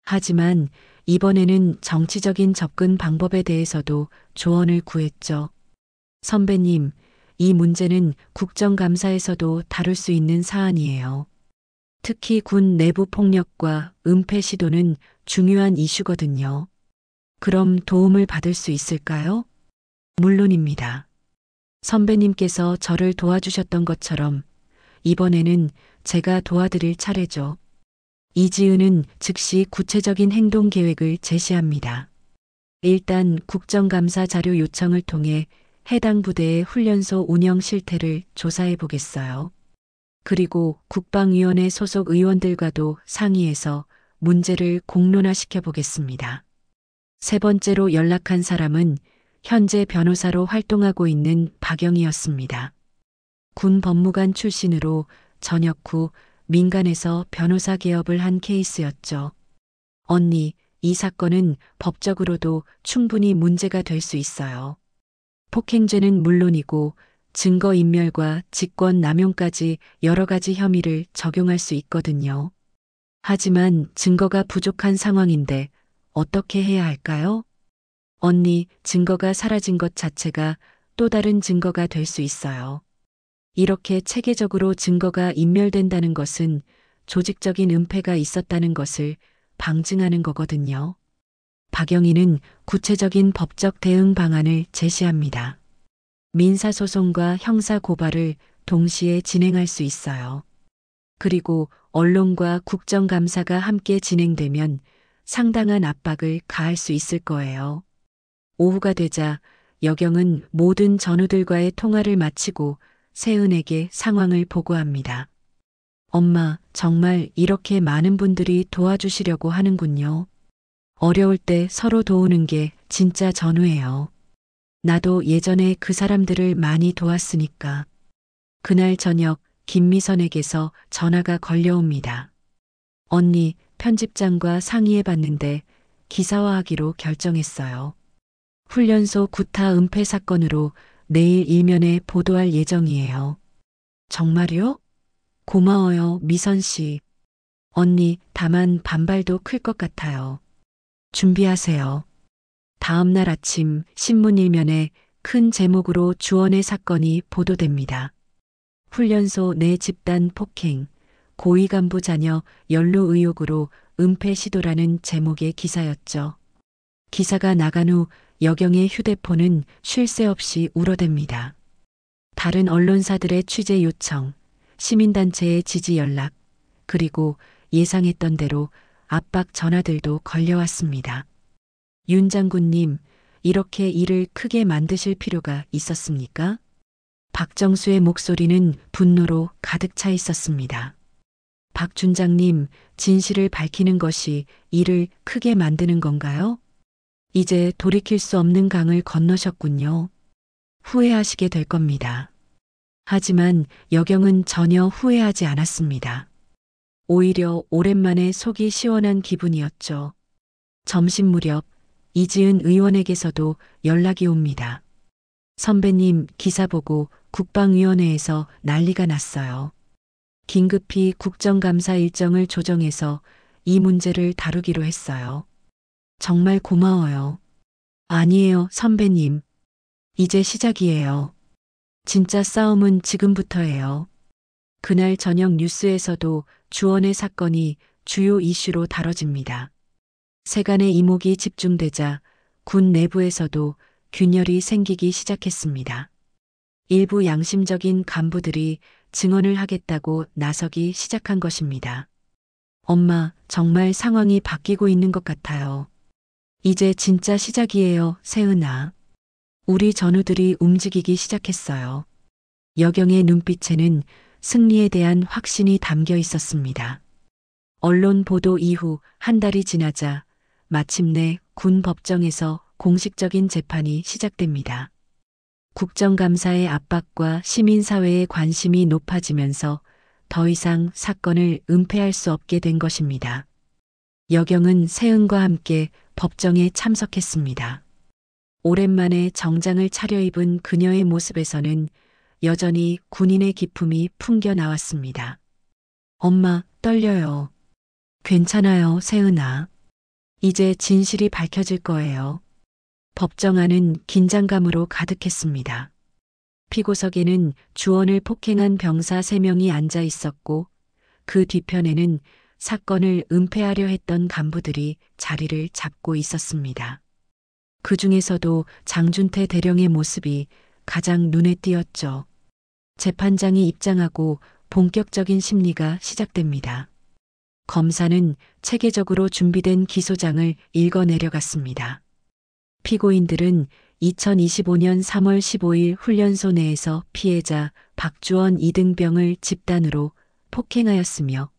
하지만 이번에는 정치적인 접근 방법에 대해서도 조언을 구했죠. 선배님, 이 문제는 국정감사에서도 다룰 수 있는 사안이에요. 특히 군 내부 폭력과 은폐 시도는 중요한 이슈거든요. 그럼 도움을 받을 수 있을까요? 물론입니다. 선배님께서 저를 도와주셨던 것처럼 이번에는 제가 도와드릴 차례죠. 이지은은 즉시 구체적인 행동 계획을 제시합니다. 일단 국정감사 자료 요청을 통해 해당 부대의 훈련소 운영 실태를 조사해 보겠어요. 그리고 국방위원회 소속 의원들과도 상의해서 문제를 공론화시켜 보겠습니다. 세 번째로 연락한 사람은 현재 변호사로 활동하고 있는 박영희였습니다. 군 법무관 출신으로 전역 후 민간에서 변호사 개업을 한 케이스였죠. 언니, 이 사건은 법적으로도 충분히 문제가 될 수 있어요. 폭행죄는 물론이고 증거인멸과 직권남용까지 여러 가지 혐의를 적용할 수 있거든요. 하지만 증거가 부족한 상황인데 어떻게 해야 할까요? 언니, 증거가 사라진 것 자체가 또 다른 증거가 될 수 있어요. 이렇게 체계적으로 증거가 인멸된다는 것은 조직적인 은폐가 있었다는 것을 방증하는 거거든요. 박영희는 구체적인 법적 대응 방안을 제시합니다. 민사소송과 형사고발을 동시에 진행할 수 있어요. 그리고 언론과 국정감사가 함께 진행되면 상당한 압박을 가할 수 있을 거예요. 오후가 되자 여경은 모든 전우들과의 통화를 마치고 세은에게 상황을 보고합니다. 엄마, 정말 이렇게 많은 분들이 도와주시려고 하는군요. 어려울 때 서로 도우는 게 진짜 전우예요. 나도 예전에 그 사람들을 많이 도왔으니까. 그날 저녁 김미선에게서 전화가 걸려옵니다. 언니, 편집장과 상의해 봤는데 기사화하기로 결정했어요. 훈련소 구타 은폐 사건으로 내일 일면에 보도할 예정이에요. 정말요? 고마워요, 미선 씨. 언니, 다만 반발도 클 것 같아요. 준비하세요. 다음 날 아침 신문 일면에 큰 제목으로 주원의 사건이 보도됩니다. 훈련소 내 집단 폭행, 고위 간부 자녀 연루 의혹으로 은폐 시도라는 제목의 기사였죠. 기사가 나간 후 여경의 휴대폰은 쉴 새 없이 울어댑니다. 다른 언론사들의 취재 요청, 시민단체의 지지 연락, 그리고 예상했던 대로 압박 전화들도 걸려왔습니다. 윤 장군님, 이렇게 일을 크게 만드실 필요가 있었습니까? 박정수의 목소리는 분노로 가득 차 있었습니다. 박 준장님, 진실을 밝히는 것이 일을 크게 만드는 건가요? 이제 돌이킬 수 없는 강을 건너셨군요. 후회하시게 될 겁니다. 하지만 여경은 전혀 후회하지 않았습니다. 오히려 오랜만에 속이 시원한 기분이었죠. 점심 무렵 이지은 의원에게서도 연락이 옵니다. 선배님, 기사 보고 국방위원회에서 난리가 났어요. 긴급히 국정감사 일정을 조정해서 이 문제를 다루기로 했어요. 정말 고마워요. 아니에요, 선배님. 이제 시작이에요. 진짜 싸움은 지금부터예요. 그날 저녁 뉴스에서도 주원의 사건이 주요 이슈로 다뤄집니다. 세간의 이목이 집중되자 군 내부에서도 균열이 생기기 시작했습니다. 일부 양심적인 간부들이 증언을 하겠다고 나서기 시작한 것입니다. 엄마, 정말 상황이 바뀌고 있는 것 같아요. 이제 진짜 시작이에요, 세은아. 우리 전우들이 움직이기 시작했어요. 여경의 눈빛에는 승리에 대한 확신이 담겨 있었습니다. 언론 보도 이후 한 달이 지나자 마침내 군 법정에서 공식적인 재판이 시작됩니다. 국정감사의 압박과 시민사회의 관심이 높아지면서 더 이상 사건을 은폐할 수 없게 된 것입니다. 여경은 세은과 함께 법정에 참석했습니다. 오랜만에 정장을 차려입은 그녀의 모습에서는 여전히 군인의 기품이 풍겨 나왔습니다. 엄마, 떨려요. 괜찮아요, 세은아. 이제 진실이 밝혀질 거예요. 법정 안은 긴장감으로 가득했습니다. 피고석에는 주원을 폭행한 병사 3명이 앉아 있었고 그 뒤편에는 사건을 은폐하려 했던 간부들이 자리를 잡고 있었습니다. 그 중에서도 장준태 대령의 모습이 가장 눈에 띄었죠. 재판장이 입장하고 본격적인 심리가 시작됩니다. 검사는 체계적으로 준비된 기소장을 읽어내려갔습니다. 피고인들은 2025년 3월 15일 훈련소 내에서 피해자 박주원 이등병을 집단으로 폭행하였으며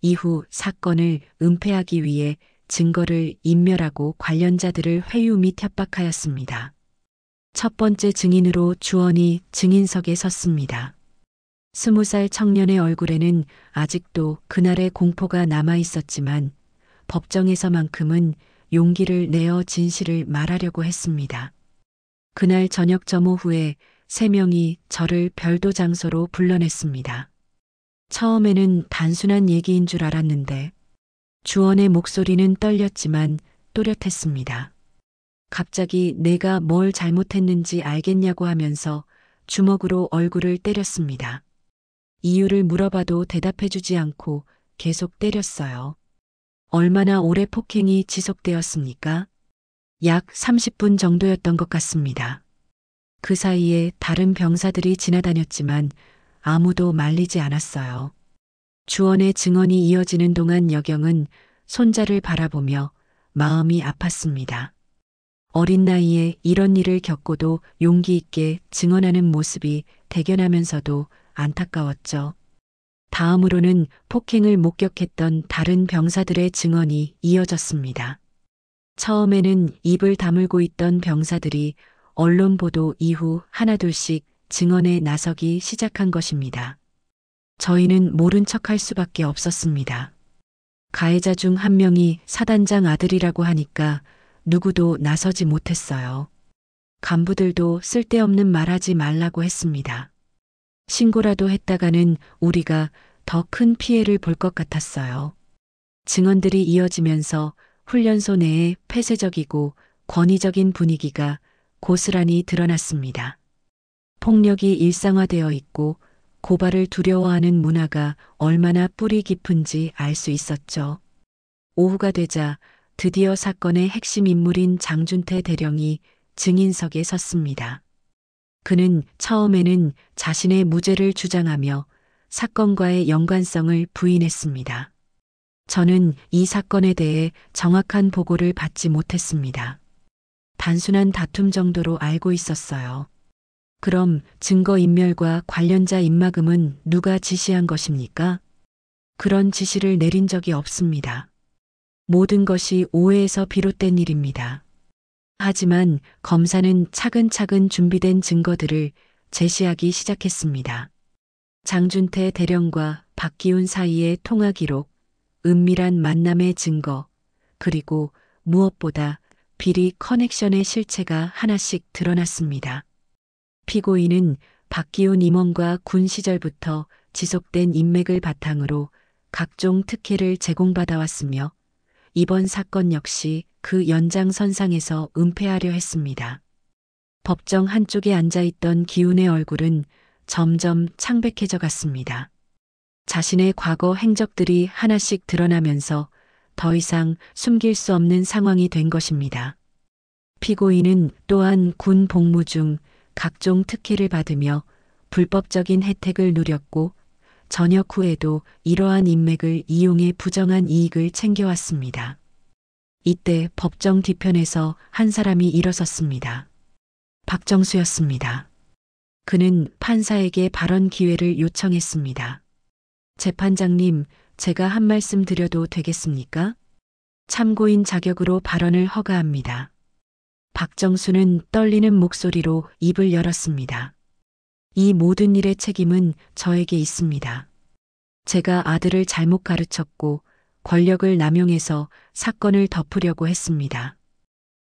이후 사건을 은폐하기 위해 증거를 인멸하고 관련자들을 회유 및 협박하였습니다. 첫 번째 증인으로 주원이 증인석에 섰습니다. 20살 청년의 얼굴에는 아직도 그날의 공포가 남아 있었지만 법정에서만큼은 용기를 내어 진실을 말하려고 했습니다. 그날 저녁 점호 후에 3명이 저를 별도 장소로 불러냈습니다. 처음에는 단순한 얘기인 줄 알았는데 주원의 목소리는 떨렸지만 또렷했습니다. 갑자기 내가 뭘 잘못했는지 알겠냐고 하면서 주먹으로 얼굴을 때렸습니다. 이유를 물어봐도 대답해주지 않고 계속 때렸어요. 얼마나 오래 폭행이 지속되었습니까? 약 30분 정도였던 것 같습니다. 그 사이에 다른 병사들이 지나다녔지만 아무도 말리지 않았어요. 주원의 증언이 이어지는 동안 여경은 손자를 바라보며 마음이 아팠습니다. 어린 나이에 이런 일을 겪고도 용기 있게 증언하는 모습이 대견하면서도 안타까웠죠. 다음으로는 폭행을 목격했던 다른 병사들의 증언이 이어졌습니다. 처음에는 입을 다물고 있던 병사들이 언론 보도 이후 하나둘씩 증언에 나서기 시작한 것입니다. 저희는 모른 척할 수밖에 없었습니다. 가해자 중 한 명이 사단장 아들이라고 하니까 누구도 나서지 못했어요. 간부들도 쓸데없는 말하지 말라고 했습니다. 신고라도 했다가는 우리가 더 큰 피해를 볼 것 같았어요. 증언들이 이어지면서 훈련소 내에 폐쇄적이고 권위적인 분위기가 고스란히 드러났습니다. 폭력이 일상화되어 있고 고발을 두려워하는 문화가 얼마나 뿌리 깊은지 알 수 있었죠. 오후가 되자 드디어 사건의 핵심 인물인 장준태 대령이 증인석에 섰습니다. 그는 처음에는 자신의 무죄를 주장하며 사건과의 연관성을 부인했습니다. 저는 이 사건에 대해 정확한 보고를 받지 못했습니다. 단순한 다툼 정도로 알고 있었어요. 그럼 증거인멸과 관련자 입막음은 누가 지시한 것입니까? 그런 지시를 내린 적이 없습니다. 모든 것이 오해에서 비롯된 일입니다. 하지만 검사는 차근차근 준비된 증거들을 제시하기 시작했습니다. 장준태 대령과 박기훈 사이의 통화 기록, 은밀한 만남의 증거, 그리고 무엇보다 비리 커넥션의 실체가 하나씩 드러났습니다. 피고인은 박기훈 임원과 군 시절부터 지속된 인맥을 바탕으로 각종 특혜를 제공받아왔으며 이번 사건 역시 그 연장선상에서 은폐하려 했습니다. 법정 한쪽에 앉아있던 기훈의 얼굴은 점점 창백해져 갔습니다. 자신의 과거 행적들이 하나씩 드러나면서 더 이상 숨길 수 없는 상황이 된 것입니다. 피고인은 또한 군 복무 중 각종 특혜를 받으며 불법적인 혜택을 누렸고 전역 후에도 이러한 인맥을 이용해 부정한 이익을 챙겨왔습니다. 이때 법정 뒤편에서 한 사람이 일어섰습니다. 박정수였습니다. 그는 판사에게 발언 기회를 요청했습니다. 재판장님, 제가 한 말씀 드려도 되겠습니까? 참고인 자격으로 발언을 허가합니다. 박정수는 떨리는 목소리로 입을 열었습니다. 이 모든 일의 책임은 저에게 있습니다. 제가 아들을 잘못 가르쳤고 권력을 남용해서 사건을 덮으려고 했습니다.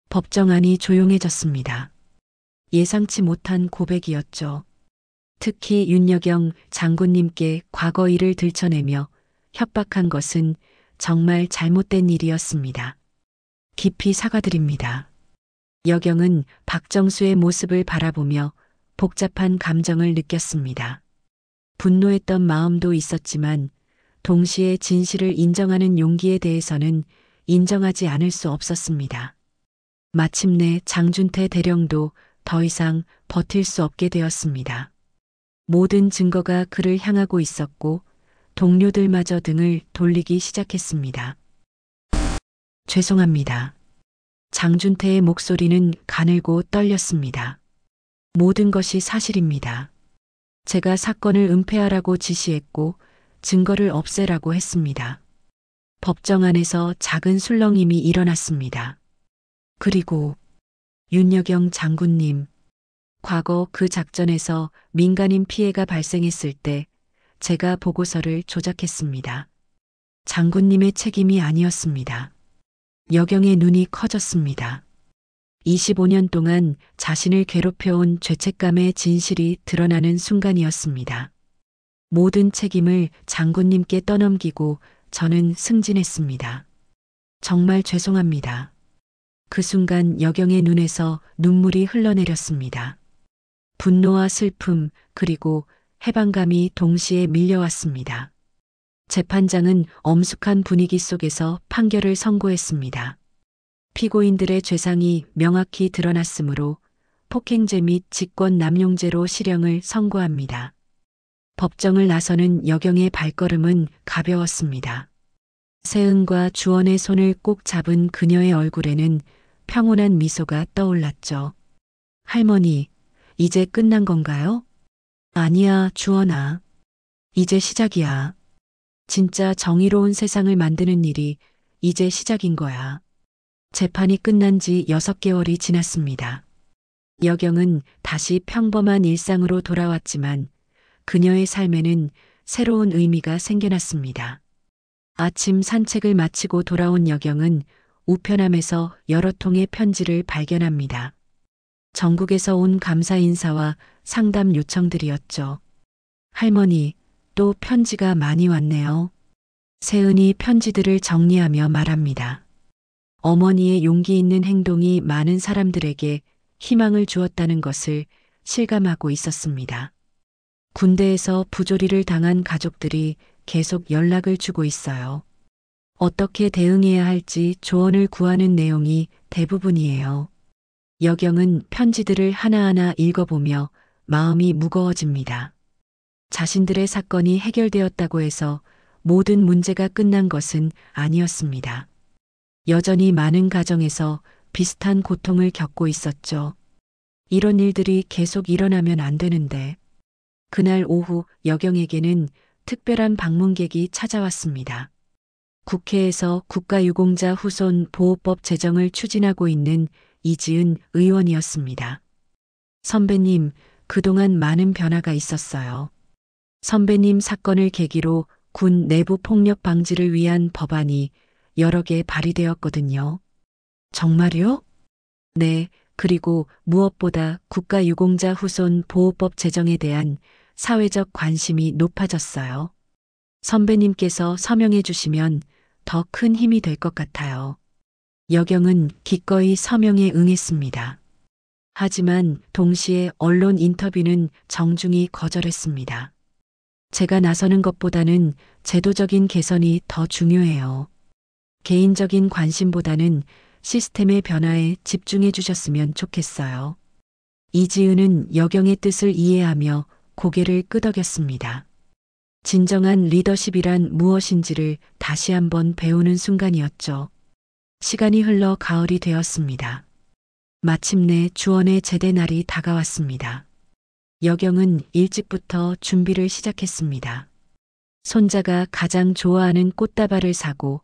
법정 안이 조용해졌습니다. 예상치 못한 고백이었죠. 특히 윤여경 장군님께 과거 일을 들춰내며 협박한 것은 정말 잘못된 일이었습니다. 깊이 사과드립니다. 여경은 박정수의 모습을 바라보며 복잡한 감정을 느꼈습니다. 분노했던 마음도 있었지만 동시에 진실을 인정하는 용기에 대해서는 인정하지 않을 수 없었습니다. 마침내 장준태 대령도 더 이상 버틸 수 없게 되었습니다. 모든 증거가 그를 향하고 있었고 동료들마저 등을 돌리기 시작했습니다. 죄송합니다. 장준태의 목소리는 가늘고 떨렸습니다. 모든 것이 사실입니다. 제가 사건을 은폐하라고 지시했고 증거를 없애라고 했습니다. 법정 안에서 작은 술렁임이 일어났습니다. 그리고 윤여경 장군님, 과거 그 작전에서 민간인 피해가 발생했을 때 제가 보고서를 조작했습니다. 장군님의 책임이 아니었습니다. 여경의 눈이 커졌습니다. 25년 동안 자신을 괴롭혀온 죄책감의 진실이 드러나는 순간이었습니다. 모든 책임을 장군님께 떠넘기고 저는 승진했습니다. 정말 죄송합니다. 그 순간 여경의 눈에서 눈물이 흘러내렸습니다. 분노와 슬픔 그리고 해방감이 동시에 밀려왔습니다. 재판장은 엄숙한 분위기 속에서 판결을 선고했습니다. 피고인들의 죄상이 명확히 드러났으므로 폭행죄 및 직권남용죄로 실형을 선고합니다. 법정을 나서는 여경의 발걸음은 가벼웠습니다. 세은과 주원의 손을 꼭 잡은 그녀의 얼굴에는 평온한 미소가 떠올랐죠. 할머니, 이제 끝난 건가요? 아니야, 주원아. 이제 시작이야. 진짜 정의로운 세상을 만드는 일이 이제 시작인 거야. 재판이 끝난 지 6개월이 지났습니다. 여경은 다시 평범한 일상으로 돌아왔지만 그녀의 삶에는 새로운 의미가 생겨났습니다. 아침 산책을 마치고 돌아온 여경은 우편함에서 여러 통의 편지를 발견합니다. 전국에서 온 감사 인사와 상담 요청들이었죠. 할머니, 또 편지가 많이 왔네요. 세은이 편지들을 정리하며 말합니다. 어머니의 용기 있는 행동이 많은 사람들에게 희망을 주었다는 것을 실감하고 있었습니다. 군대에서 부조리를 당한 가족들이 계속 연락을 주고 있어요. 어떻게 대응해야 할지 조언을 구하는 내용이 대부분이에요. 여경은 편지들을 하나하나 읽어보며 마음이 무거워집니다. 자신들의 사건이 해결되었다고 해서 모든 문제가 끝난 것은 아니었습니다. 여전히 많은 가정에서 비슷한 고통을 겪고 있었죠. 이런 일들이 계속 일어나면 안 되는데. 그날 오후 여경에게는 특별한 방문객이 찾아왔습니다. 국회에서 국가유공자 후손 보호법 제정을 추진하고 있는 이지은 의원이었습니다. 선배님, 그동안 많은 변화가 있었어요. 선배님 사건을 계기로 군 내부 폭력 방지를 위한 법안이 여러 개 발의되었거든요. 정말요? 네, 그리고 무엇보다 국가유공자 후손 보호법 제정에 대한 사회적 관심이 높아졌어요. 선배님께서 서명해 주시면 더 큰 힘이 될 것 같아요. 여경은 기꺼이 서명에 응했습니다. 하지만 동시에 언론 인터뷰는 정중히 거절했습니다. 제가 나서는 것보다는 제도적인 개선이 더 중요해요. 개인적인 관심보다는 시스템의 변화에 집중해 주셨으면 좋겠어요. 이지은은 여경의 뜻을 이해하며 고개를 끄덕였습니다. 진정한 리더십이란 무엇인지를 다시 한번 배우는 순간이었죠. 시간이 흘러 가을이 되었습니다. 마침내 주원의 제대 날이 다가왔습니다. 여경은 일찍부터 준비를 시작했습니다. 손자가 가장 좋아하는 꽃다발을 사고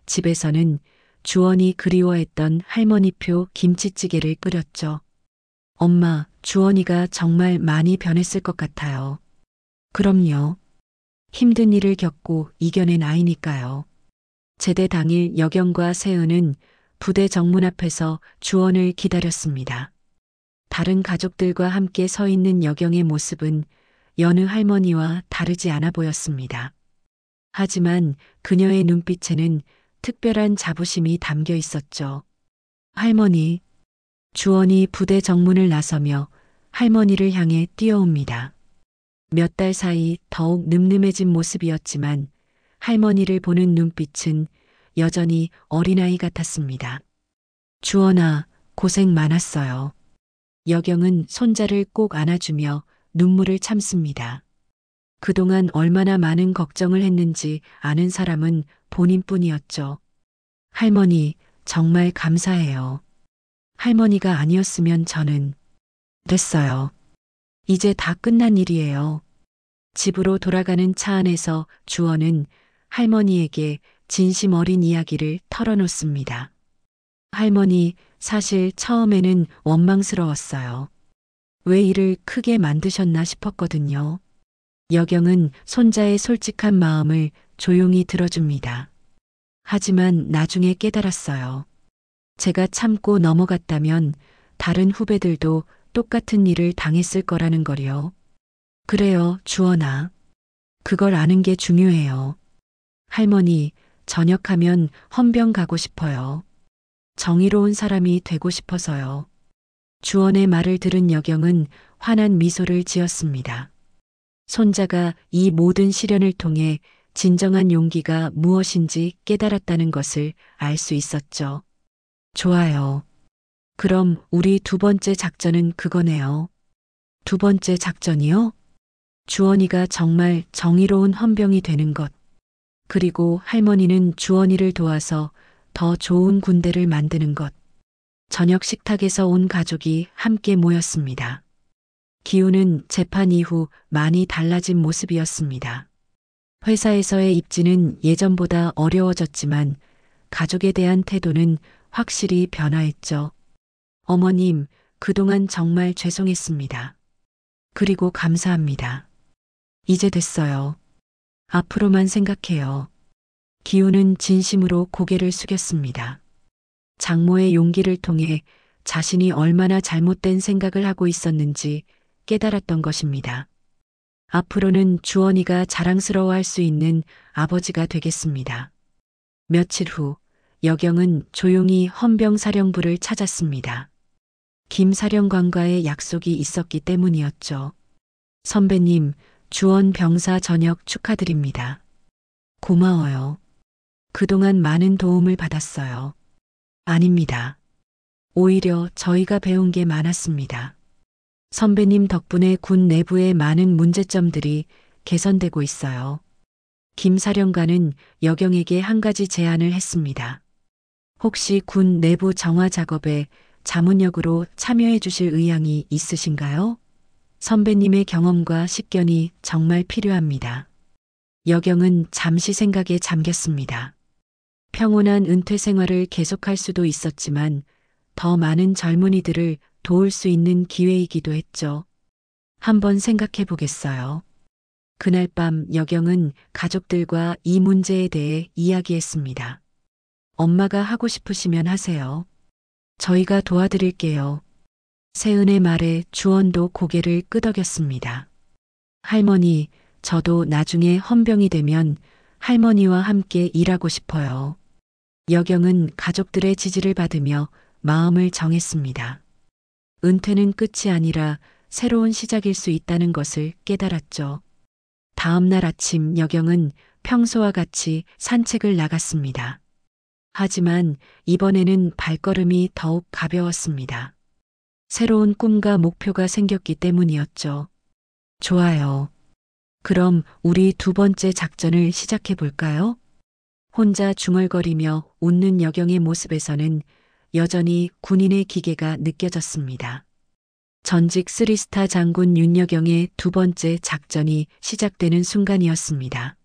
집에서는 주원이 그리워했던 할머니표 김치찌개를 끓였죠. 엄마, 주원이가 정말 많이 변했을 것 같아요. 그럼요. 힘든 일을 겪고 이겨낸 아이니까요. 제대 당일 여경과 세은은 부대 정문 앞에서 주원을 기다렸습니다. 다른 가족들과 함께 서 있는 여경의 모습은 여느 할머니와 다르지 않아 보였습니다. 하지만 그녀의 눈빛에는 특별한 자부심이 담겨 있었죠. 할머니, 주원이 부대 정문을 나서며 할머니를 향해 뛰어옵니다. 몇 달 사이 더욱 늠름해진 모습이었지만 할머니를 보는 눈빛은 여전히 어린아이 같았습니다. 주원아, 고생 많았어요. 여경은 손자를 꼭 안아주며 눈물을 참습니다. 그동안 얼마나 많은 걱정을 했는지 아는 사람은 본인뿐이었죠. 할머니, 정말 감사해요. 할머니가 아니었으면 저는 됐어요. 이제 다 끝난 일이에요. 집으로 돌아가는 차 안에서 주원은 할머니에게 진심 어린 이야기를 털어놓습니다. 할머니, 사실 처음에는 원망스러웠어요. 왜 일을 크게 만드셨나 싶었거든요. 여경은 손자의 솔직한 마음을 조용히 들어줍니다. 하지만 나중에 깨달았어요. 제가 참고 넘어갔다면 다른 후배들도 똑같은 일을 당했을 거라는 거요. 그래요, 주원아. 그걸 아는 게 중요해요. 할머니, 저녁하면 헌병 가고 싶어요. 정의로운 사람이 되고 싶어서요. 주원의 말을 들은 여경은 환한 미소를 지었습니다. 손자가 이 모든 시련을 통해 진정한 용기가 무엇인지 깨달았다는 것을 알 수 있었죠. 좋아요. 그럼 우리 두 번째 작전은 그거네요. 두 번째 작전이요? 주원이가 정말 정의로운 헌병이 되는 것. 그리고 할머니는 주원이를 도와서 더 좋은 군대를 만드는 것. 저녁 식탁에서 온 가족이 함께 모였습니다. 기훈은 재판 이후 많이 달라진 모습이었습니다. 회사에서의 입지는 예전보다 어려워졌지만 가족에 대한 태도는 확실히 변화했죠. 어머님, 그동안 정말 죄송했습니다. 그리고 감사합니다. 이제 됐어요. 앞으로만 생각해요. 기훈은 진심으로 고개를 숙였습니다. 장모의 용기를 통해 자신이 얼마나 잘못된 생각을 하고 있었는지 깨달았던 것입니다. 앞으로는 주원이가 자랑스러워할 수 있는 아버지가 되겠습니다. 며칠 후 여경은 조용히 헌병사령부를 찾았습니다. 김 사령관과의 약속이 있었기 때문이었죠. 선배님, 주원 병사 전역 축하드립니다. 고마워요. 그동안 많은 도움을 받았어요. 아닙니다. 오히려 저희가 배운 게 많았습니다. 선배님 덕분에 군 내부의 많은 문제점들이 개선되고 있어요. 김 사령관은 여경에게 한 가지 제안을 했습니다. 혹시 군 내부 정화 작업에 자문역으로 참여해 주실 의향이 있으신가요? 선배님의 경험과 식견이 정말 필요합니다. 여경은 잠시 생각에 잠겼습니다. 평온한 은퇴 생활을 계속할 수도 있었지만 더 많은 젊은이들을 도울 수 있는 기회이기도 했죠. 한번 생각해 보겠어요. 그날 밤 여경은 가족들과 이 문제에 대해 이야기했습니다. 엄마가 하고 싶으시면 하세요. 저희가 도와드릴게요. 세은의 말에 주원도 고개를 끄덕였습니다. 할머니, 저도 나중에 헌병이 되면 할머니와 함께 일하고 싶어요. 여경은 가족들의 지지를 받으며 마음을 정했습니다. 은퇴는 끝이 아니라 새로운 시작일 수 있다는 것을 깨달았죠. 다음 날 아침 여경은 평소와 같이 산책을 나갔습니다. 하지만 이번에는 발걸음이 더욱 가벼웠습니다. 새로운 꿈과 목표가 생겼기 때문이었죠. 좋아요. 그럼 우리 두 번째 작전을 시작해 볼까요? 혼자 중얼거리며 웃는 여경의 모습에서는 여전히 군인의 기계가 느껴졌습니다. 전직 3스타 장군 윤여경의 두 번째 작전이 시작되는 순간이었습니다.